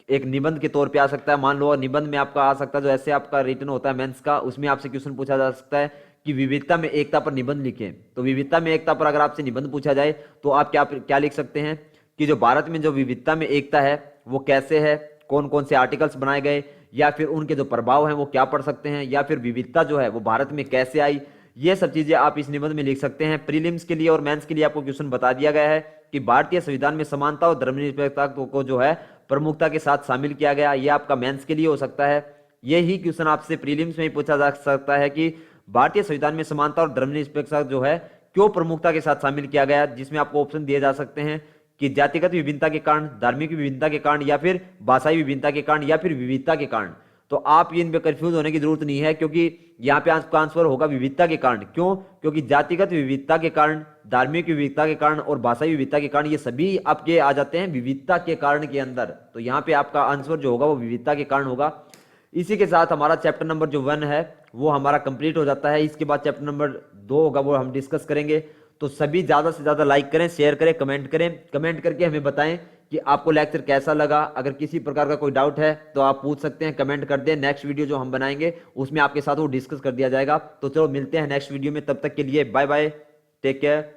A: एक निबंध के तौर पे आ सकता है। मान लो निबंध में आपका आ सकता है, जो ऐसे आपका रिटन होता है मेंस का, उसमें आपसे क्वेश्चन पूछा जा सकता है कि विविधता में एकता पर निबंध लिखें। तो विविधता में एकता पर अगर आपसे निबंध पूछा जाए तो आप क्या लिख सकते हैं कि जो भारत में जो विविधता में एकता है वो कैसे है, कौन कौन से आर्टिकल्स बनाए गए, या फिर उनके जो प्रभाव हैं वो क्या पढ़ सकते हैं, या फिर विविधता जो है वो भारत में कैसे आई। ये सब चीजें आप इस निबंध में लिख सकते हैं। प्रीलिम्स के लिए और मेंस के लिए आपको क्वेश्चन बता दिया गया है कि भारतीय संविधान में समानता और धर्मनिरपेक्षता को जो है प्रमुखता के साथ शामिल किया गया। ये आपका मेंस के लिए हो सकता है। यही क्वेश्चन आपसे प्रीलिम्स में ही पूछा जा सकता है कि भारतीय संविधान में समानता और धर्मनिरपेक्षता जो है क्यों प्रमुखता के साथ शामिल किया गया, जिसमें आपको ऑप्शन दिए जा सकते हैं कि जातिगत विभिन्नता के कारण, धार्मिक विभिन्नता के कारण, या फिर भाषाई विभिन्नता के कारण, या फिर विविधता के कारण। तो आप इन पे कंफ्यूज होने की जरूरत नहीं है, क्योंकि यहाँ पे आपका आंसर होगा विविधता के कारण। क्यों? क्योंकि जातिगत विविधता के कारण, धार्मिक विविधता के कारण और भाषाई विविधता के कारण, ये सभी आपके आ जाते हैं विविधता के कारण के अंदर। तो यहाँ पे आपका आंसर जो होगा वो विविधता के कारण होगा। इसी के साथ हमारा चैप्टर नंबर जो 1 है वो हमारा कंप्लीट हो जाता है। इसके बाद चैप्टर नंबर 2 होगा वो हम डिस्कस करेंगे। तो सभी ज्यादा से ज्यादा लाइक करें, शेयर करें, कमेंट करें। कमेंट करके हमें बताएं कि आपको लेक्चर कैसा लगा। अगर किसी प्रकार का कोई डाउट है तो आप पूछ सकते हैं, कमेंट कर दें। नेक्स्ट वीडियो जो हम बनाएंगे उसमें आपके साथ वो डिस्कस कर दिया जाएगा। तो चलो मिलते हैं नेक्स्ट वीडियो में, तब तक के लिए बाय बाय, टेक केयर।